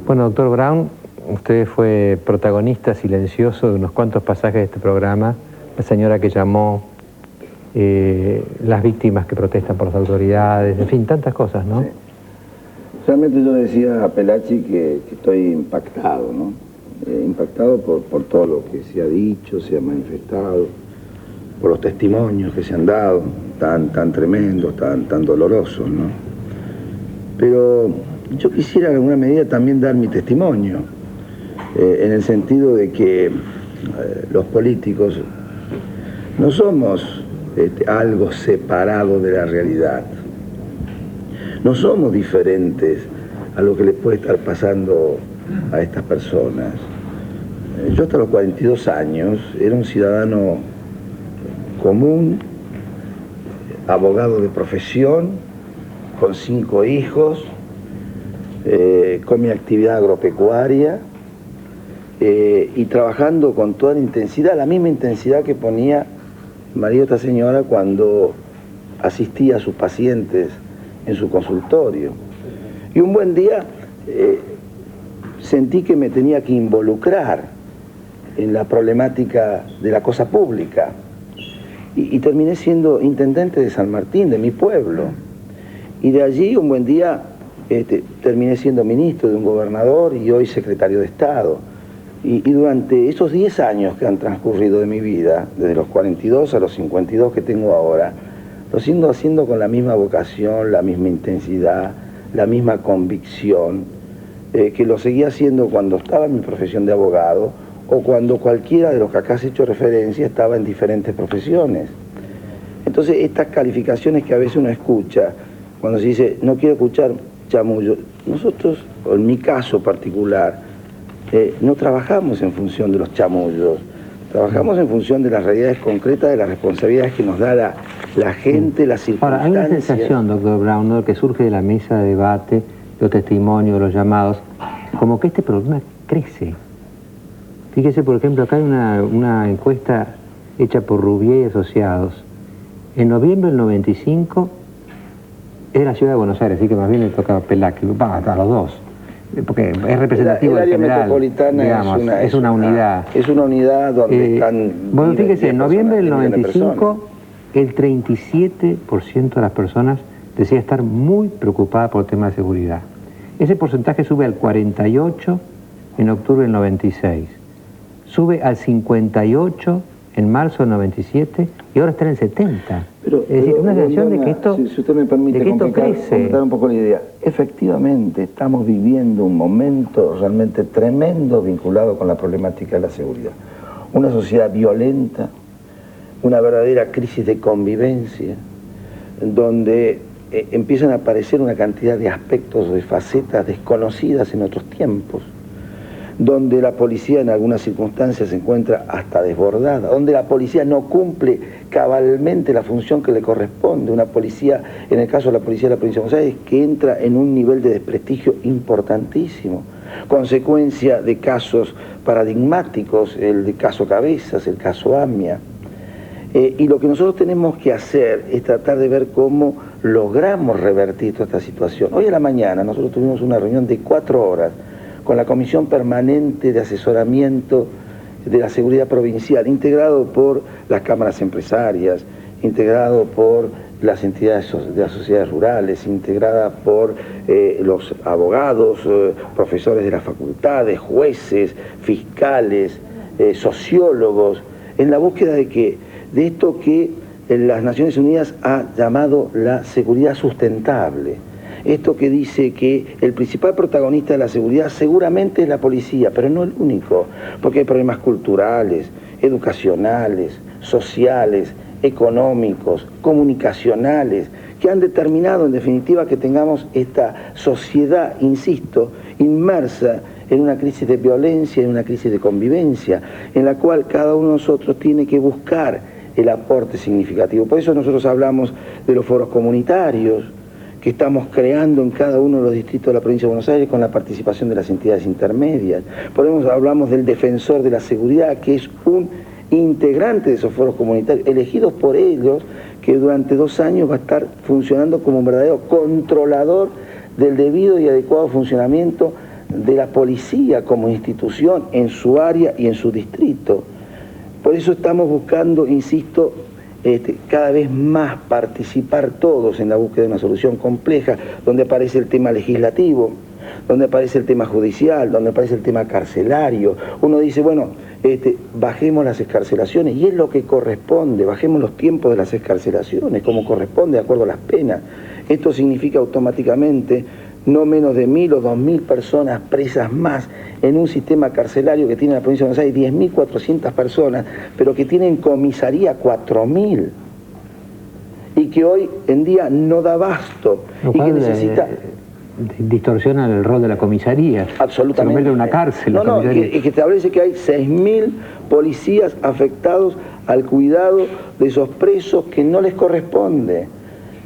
Bueno, doctor Brown, usted fue protagonista silencioso de unos cuantos pasajes de este programa. La señora que llamó, las víctimas que protestan por las autoridades, en fin, tantas cosas, ¿no? Sí. Realmente yo decía a Pelachi que estoy impactado, ¿no? Impactado por todo lo que se ha dicho, se ha manifestado, por los testimonios que se han dado, tan tremendos, tan dolorosos, ¿no? Pero yo quisiera en alguna medida también dar mi testimonio, en el sentido de que los políticos no somos algo separado de la realidad. No somos diferentes a lo que les puede estar pasando a estas personas. Yo hasta los 42 años era un ciudadano común, abogado de profesión, con 5 hijos, con mi actividad agropecuaria y trabajando con toda la intensidad, la misma intensidad que ponía el marido de esta señora cuando asistía a sus pacientes en su consultorio. Y un buen día sentí que me tenía que involucrar en la problemática de la cosa pública y terminé siendo intendente de San Martín, de mi pueblo. Y de allí un buen día terminé siendo ministro de un gobernador y hoy secretario de Estado. Y durante esos 10 años que han transcurrido de mi vida, desde los 42 a los 52 que tengo ahora, lo sigo haciendo con la misma vocación, la misma intensidad, la misma convicción, que lo seguía haciendo cuando estaba en mi profesión de abogado o cuando cualquiera de los que acá has hecho referencia estaba en diferentes profesiones. Entonces, estas calificaciones que a veces uno escucha, cuando se dice, no quiero escuchar chamullo, nosotros, o en mi caso particular, no trabajamos en función de los chamullos, trabajamos en función de las realidades concretas, de las responsabilidades que nos da la gente, las circunstancias. Ahora, hay una sensación, doctor Brown, ¿no?, que surge de la mesa de debate, los testimonios, los llamados, como que este problema crece. Fíjese, por ejemplo, acá hay una encuesta hecha por Rubier y Asociados. En noviembre del 95 es la ciudad de Buenos Aires, así que más bien le toca a Pelachi, a los dos, porque es representativo del general. El área metropolitana, digamos, es una unidad. Es una unidad donde están... Bueno, fíjese, en noviembre del 95, el 37% de las personas decía estar muy preocupada por el tema de seguridad. Ese porcentaje sube al 48% en octubre del 96, sube al 58% en marzo del 97 y ahora está en el 70%. Es decir, una sensación de que esto, si usted me permite completar un poco la idea, efectivamente estamos viviendo un momento realmente tremendo vinculado con la problemática de la seguridad. Una sociedad violenta, una verdadera crisis de convivencia, donde empiezan a aparecer una cantidad de aspectos, de facetas desconocidas en otros tiempos, donde la policía en algunas circunstancias se encuentra hasta desbordada, donde la policía no cumple cabalmente la función que le corresponde, una policía, en el caso de la policía de la provincia de Buenos Aires, que entra en un nivel de desprestigio importantísimo, consecuencia de casos paradigmáticos, el de caso Cabezas, el caso AMIA. Y lo que nosotros tenemos que hacer es tratar de ver cómo logramos revertir toda esta situación. Hoy a la mañana nosotros tuvimos una reunión de 4 horas con la Comisión Permanente de Asesoramiento de la Seguridad Provincial, integrado por las cámaras empresarias, integrado por las entidades de las sociedades rurales, integrada por los abogados, profesores de las facultades, jueces, fiscales, sociólogos, en la búsqueda de que de esto que las Naciones Unidas ha llamado la seguridad sustentable. Esto que dice que el principal protagonista de la seguridad seguramente es la policía, pero no el único, porque hay problemas culturales, educacionales, sociales, económicos, comunicacionales, que han determinado en definitiva que tengamos esta sociedad, insisto, inmersa en una crisis de violencia, en una crisis de convivencia, en la cual cada uno de nosotros tiene que buscar el aporte significativo. Por eso nosotros hablamos de los foros comunitarios que estamos creando en cada uno de los distritos de la provincia de Buenos Aires con la participación de las entidades intermedias. Por eso hablamos del defensor de la seguridad, que es un integrante de esos foros comunitarios, elegidos por ellos, que durante 2 años va a estar funcionando como un verdadero controlador del debido y adecuado funcionamiento de la policía como institución en su área y en su distrito. Por eso estamos buscando, insisto, cada vez más participar todos en la búsqueda de una solución compleja, donde aparece el tema legislativo, donde aparece el tema judicial, donde aparece el tema carcelario. Uno dice, bueno, bajemos las excarcelaciones, y es lo que corresponde, bajemos los tiempos de las excarcelaciones, como corresponde de acuerdo a las penas. Esto significa automáticamente no menos de 1.000 o 2.000 personas presas más en un sistema carcelario que tiene la provincia de Buenos Aires 10.400 personas, pero que tiene en comisaría 4.000, y que hoy en día no da abasto, y que necesita... Distorsionan el rol de la comisaría. Absolutamente. Se convierte en una cárcel. Y que establece que hay 6.000 policías afectados al cuidado de esos presos que no les corresponde.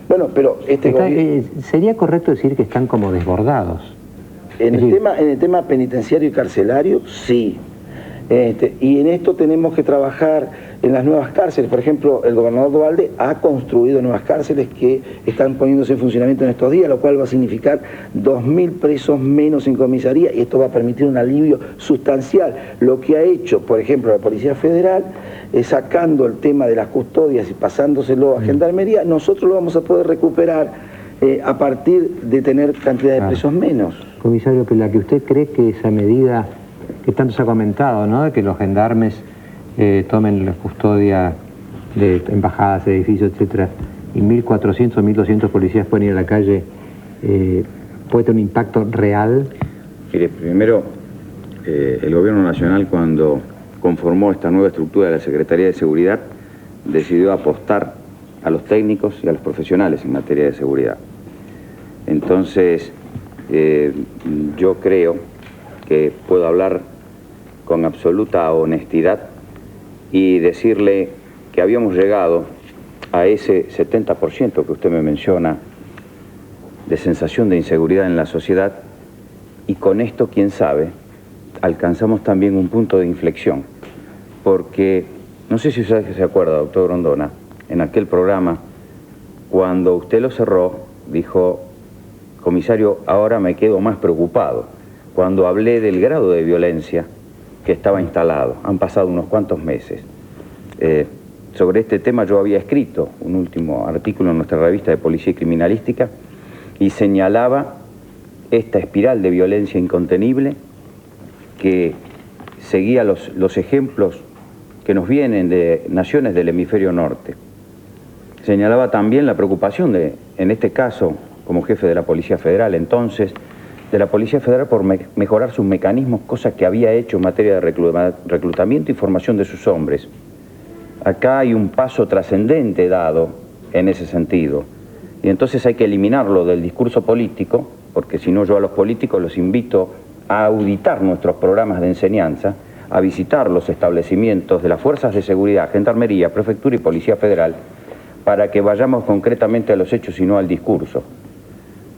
Bueno, pero sería correcto decir que están como desbordados. En el tema penitenciario y carcelario, sí. Y en esto tenemos que trabajar en las nuevas cárceles. Por ejemplo, el gobernador Duhalde ha construido nuevas cárceles que están poniéndose en funcionamiento en estos días, lo cual va a significar 2.000 presos menos en comisaría, y esto va a permitir un alivio sustancial. Lo que ha hecho, por ejemplo, la Policía Federal, sacando el tema de las custodias y pasándoselo a Gendarmería, nosotros lo vamos a poder recuperar a partir de tener cantidad de presos menos. Comisario Pelaque, ¿usted cree que esa medida que tanto se ha comentado, ¿no?, de que los gendarmes tomen la custodia de embajadas, edificios, etcétera, y 1.400 o 1.200 policías pueden ir a la calle, puede tener un impacto real? Mire, primero, el Gobierno Nacional, cuando conformó esta nueva estructura de la Secretaría de Seguridad, decidió apostar a los técnicos y a los profesionales en materia de seguridad. Entonces, yo creo que puedo hablar con absoluta honestidad y decirle que habíamos llegado a ese 70% que usted me menciona de sensación de inseguridad en la sociedad, y con esto, quién sabe, alcanzamos también un punto de inflexión, porque no sé si usted se acuerda, doctor Grondona, en aquel programa, cuando usted lo cerró, dijo: comisario, ahora me quedo más preocupado, cuando hablé del grado de violencia que estaba instalado. Han pasado unos cuantos meses. Sobre este tema yo había escrito un último artículo en nuestra revista de Policía y Criminalística, y señalaba esta espiral de violencia incontenible que seguía los ejemplos que nos vienen de naciones del hemisferio norte. Señalaba también la preocupación en este caso, como jefe de la Policía Federal entonces, de la Policía Federal por mejorar sus mecanismos, cosa que había hecho en materia de reclutamiento y formación de sus hombres. Acá hay un paso trascendente dado en ese sentido. Y entonces hay que eliminarlo del discurso político, porque si no yo a los políticos los invito a auditar nuestros programas de enseñanza, a visitar los establecimientos de las fuerzas de seguridad, Gendarmería, Prefectura y Policía Federal, para que vayamos concretamente a los hechos y no al discurso,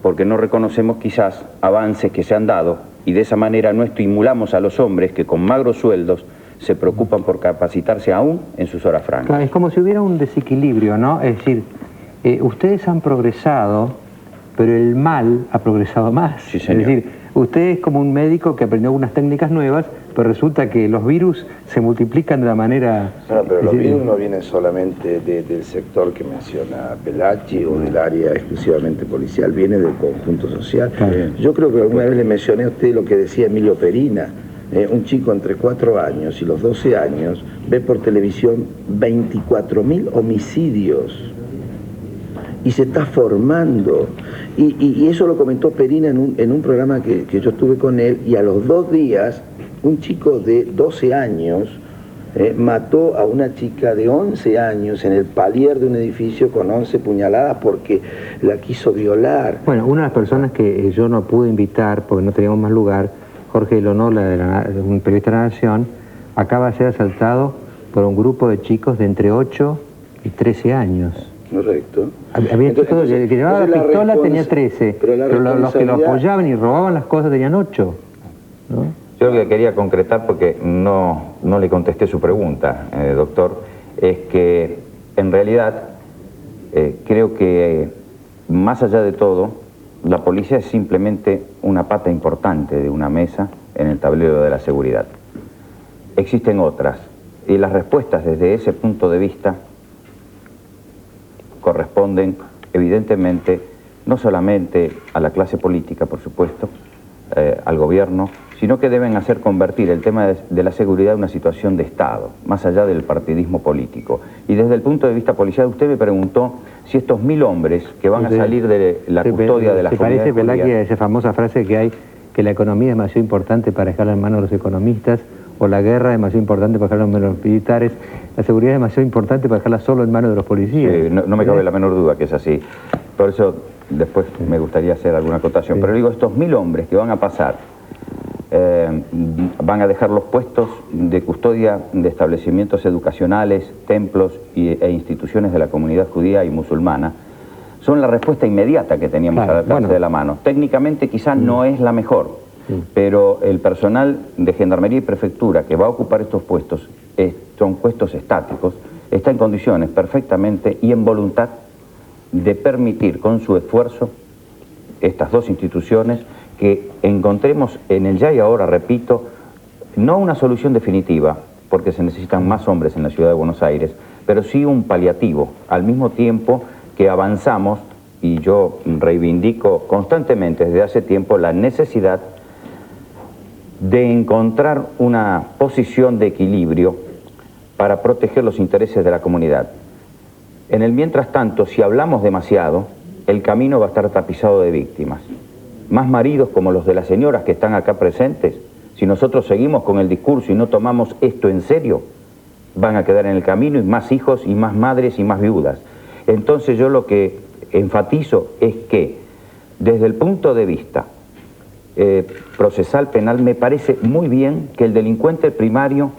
porque no reconocemos quizás avances que se han dado y de esa manera no estimulamos a los hombres que con magros sueldos se preocupan por capacitarse aún en sus horas francas. Claro, es como si hubiera un desequilibrio, ¿no? Es decir, ustedes han progresado, pero el mal ha progresado más. Sí, señor. Es decir, usted es como un médico que aprendió unas técnicas nuevas, pero resulta que los virus se multiplican de una manera... No, pero los virus no vienen solamente del sector que menciona Pelacci o del área exclusivamente policial, viene del conjunto social. Yo creo que alguna vez le mencioné a usted lo que decía Emilio Perina. Un chico entre 4 años y los 12 años ve por televisión 24.000 homicidios y se está formando. Y eso lo comentó Perina en un programa que yo estuve con él, y a los 2 días un chico de 12 años mató a una chica de 11 años en el palier de un edificio con 11 puñaladas porque la quiso violar. Bueno, una de las personas que yo no pude invitar porque no teníamos más lugar, Jorge Lonola, un periodista de la Nación, acaba de ser asaltado por un grupo de chicos de entre 8 y 13 años. Correcto. Había chicos que llevaba la pistola tenía 13, pero los que lo apoyaban y robaban las cosas tenían 8, ¿no? Yo lo que quería concretar, porque no le contesté su pregunta, doctor, es que en realidad creo que más allá de todo, la policía es simplemente una pata importante de una mesa en el tablero de la seguridad. Existen otras, y las respuestas desde ese punto de vista corresponden evidentemente no solamente a la clase política, por supuesto, al gobierno, sino que deben hacer convertir el tema de la seguridad en una situación de Estado, más allá del partidismo político. Y desde el punto de vista policial, usted me preguntó si estos 1000 hombres que van a salir de la custodia de las comunidades ¿Te parece, judías... Pelacci, esa famosa frase que hay, que la economía es demasiado importante para dejarla en manos de los economistas, o la guerra es demasiado importante para dejarla en manos de los militares, la seguridad es demasiado importante para dejarla solo en manos de los policías? Sí, no me cabe la menor duda que es así. Por eso después me gustaría hacer alguna acotación. Sí. Pero digo, estos 1000 hombres que van a pasar, van a dejar los puestos de custodia de establecimientos educacionales, templos e instituciones de la comunidad judía y musulmana, son la respuesta inmediata que teníamos al alcance de la mano. Técnicamente quizás no es la mejor, pero el personal de Gendarmería y Prefectura que va a ocupar estos puestos, son puestos estáticos, está en condiciones perfectamente y en voluntad de permitir con su esfuerzo estas dos instituciones que encontremos en el ya y ahora, repito, no una solución definitiva, porque se necesitan más hombres en la ciudad de Buenos Aires, pero sí un paliativo, al mismo tiempo que avanzamos, y yo reivindico constantemente desde hace tiempo la necesidad de encontrar una posición de equilibrio para proteger los intereses de la comunidad. En el mientras tanto, si hablamos demasiado, el camino va a estar tapizado de víctimas. Más maridos como los de las señoras que están acá presentes, si nosotros seguimos con el discurso y no tomamos esto en serio, van a quedar en el camino, y más hijos y más madres y más viudas. Entonces yo lo que enfatizo es que desde el punto de vista procesal penal me parece muy bien que el delincuente primario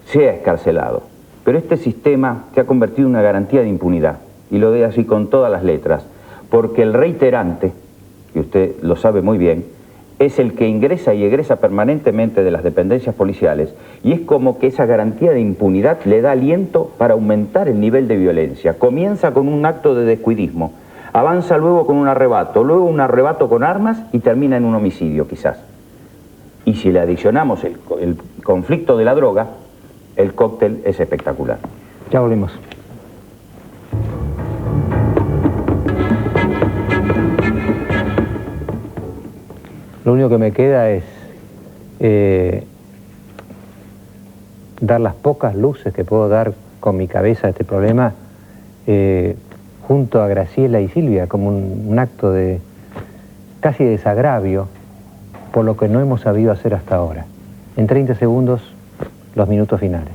sea excarcelado, pero este sistema se ha convertido en una garantía de impunidad, y lo de así con todas las letras, porque el reiterante, y usted lo sabe muy bien, es el que ingresa y egresa permanentemente de las dependencias policiales, y es como que esa garantía de impunidad le da aliento para aumentar el nivel de violencia. Comienza con un acto de descuidismo, avanza luego con un arrebato con armas y termina en un homicidio quizás. Y si le adicionamos el conflicto de la droga, el cóctel es espectacular. Ya volvemos. Lo único que me queda es dar las pocas luces que puedo dar con mi cabeza a este problema junto a Graciela y Silvia, como un acto de casi desagravio por lo que no hemos sabido hacer hasta ahora. En 30 segundos, los minutos finales.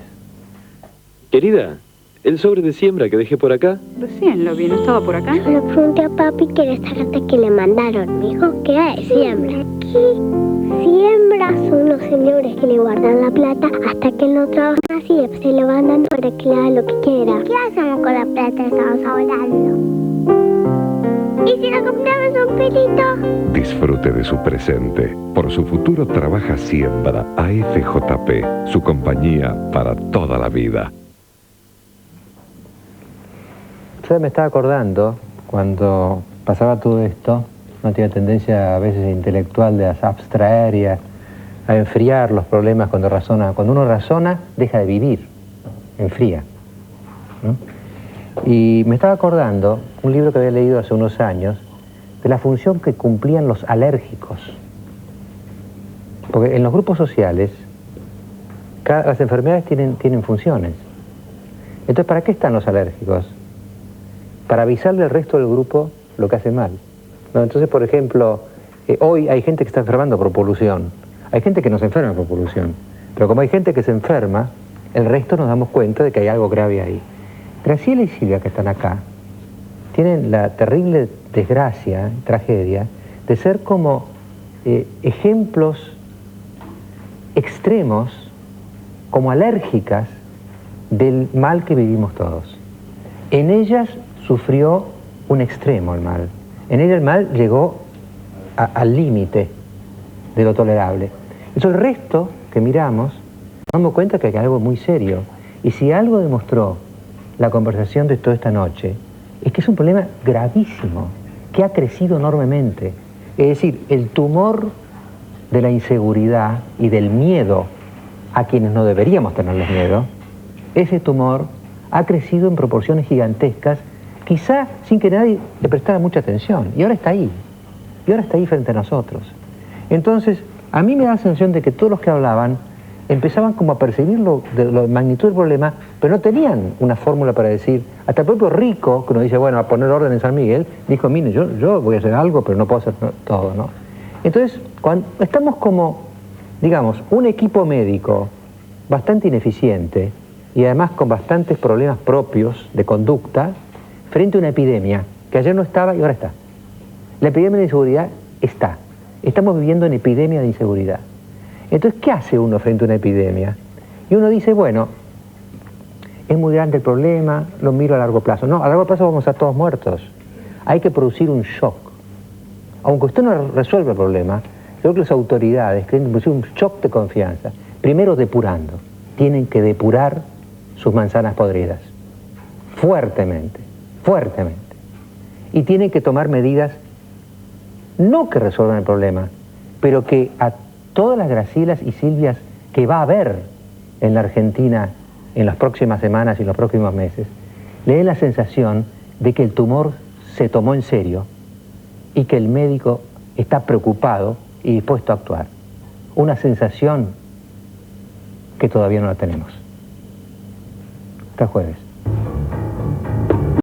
Querida, ¿El sobre de siembra que dejé por acá? Recién lo vi, ¿no estaba por acá? Yo le pregunté a papi que era esta carta que le mandaron. Me dijo que era de siembra. ¿Qué? Siembra son los señores que le guardan la plata hasta que él no trabaja así, después se le van dando para que le haga lo que quiera. ¿Qué hacemos con la plata? Estamos hablando. ¿Y si le compramos un pelito? Disfrute de su presente. Por su futuro trabaja Siembra AFJP, su compañía para toda la vida. Yo me estaba acordando, cuando pasaba todo esto, no tiene tendencia a veces intelectual de abstraer y a enfriar los problemas cuando razona. Cuando uno razona, deja de vivir, enfría, ¿no? Y me estaba acordando un libro que había leído hace unos años de la función que cumplían los alérgicos. Porque en los grupos sociales, las enfermedades tienen funciones. Entonces, ¿para qué están los alérgicos? Para avisarle al resto del grupo lo que hace mal, ¿no? Entonces, por ejemplo, hoy hay gente que está enfermando por polución. Hay gente que no se enferma por polución. Pero como hay gente que se enferma, el resto nos damos cuenta de que hay algo grave ahí. Graciela y Silvia, que están acá, tienen la terrible desgracia, tragedia, de ser como ejemplos extremos, como alérgicas del mal que vivimos todos. En ellas sufrió un extremo el mal. En ella el mal llegó al límite de lo tolerable. Entonces el resto que miramos, nos damos cuenta que hay algo muy serio. Y si algo demostró la conversación de toda esta noche, es que es un problema gravísimo, que ha crecido enormemente. Es decir, el tumor de la inseguridad y del miedo a quienes no deberíamos tenerles miedo, ese tumor ha crecido en proporciones gigantescas, quizá sin que nadie le prestara mucha atención. Y ahora está ahí. Y ahora está ahí frente a nosotros. Entonces, a mí me da la sensación de que todos los que hablaban empezaban como a percibir la magnitud del problema, pero no tenían una fórmula para decir. Hasta el propio Rico, que uno dice, bueno, a poner orden en San Miguel, dijo, mire, yo voy a hacer algo, pero no puedo hacer todo, ¿no? Entonces, cuando estamos como, digamos, un equipo médico bastante ineficiente y además con bastantes problemas propios de conducta, frente a una epidemia que ayer no estaba y ahora está. La epidemia de inseguridad está. Estamos viviendo en epidemia de inseguridad. Entonces, ¿qué hace uno frente a una epidemia? Y uno dice, bueno, es muy grande el problema, lo miro a largo plazo. No, a largo plazo vamos a estar todos muertos. Hay que producir un shock. Aunque usted no resuelva el problema, yo creo que las autoridades quieren producir un shock de confianza. Primero depurando. Tienen que depurar sus manzanas podridas. Fuertemente. Fuertemente. Y tienen que tomar medidas, no que resuelvan el problema, pero que a todas las Gracielas y Silvias que va a haber en la Argentina en las próximas semanas y en los próximos meses, le dé la sensación de que el tumor se tomó en serio y que el médico está preocupado y dispuesto a actuar. Una sensación que todavía no la tenemos. Hasta el jueves.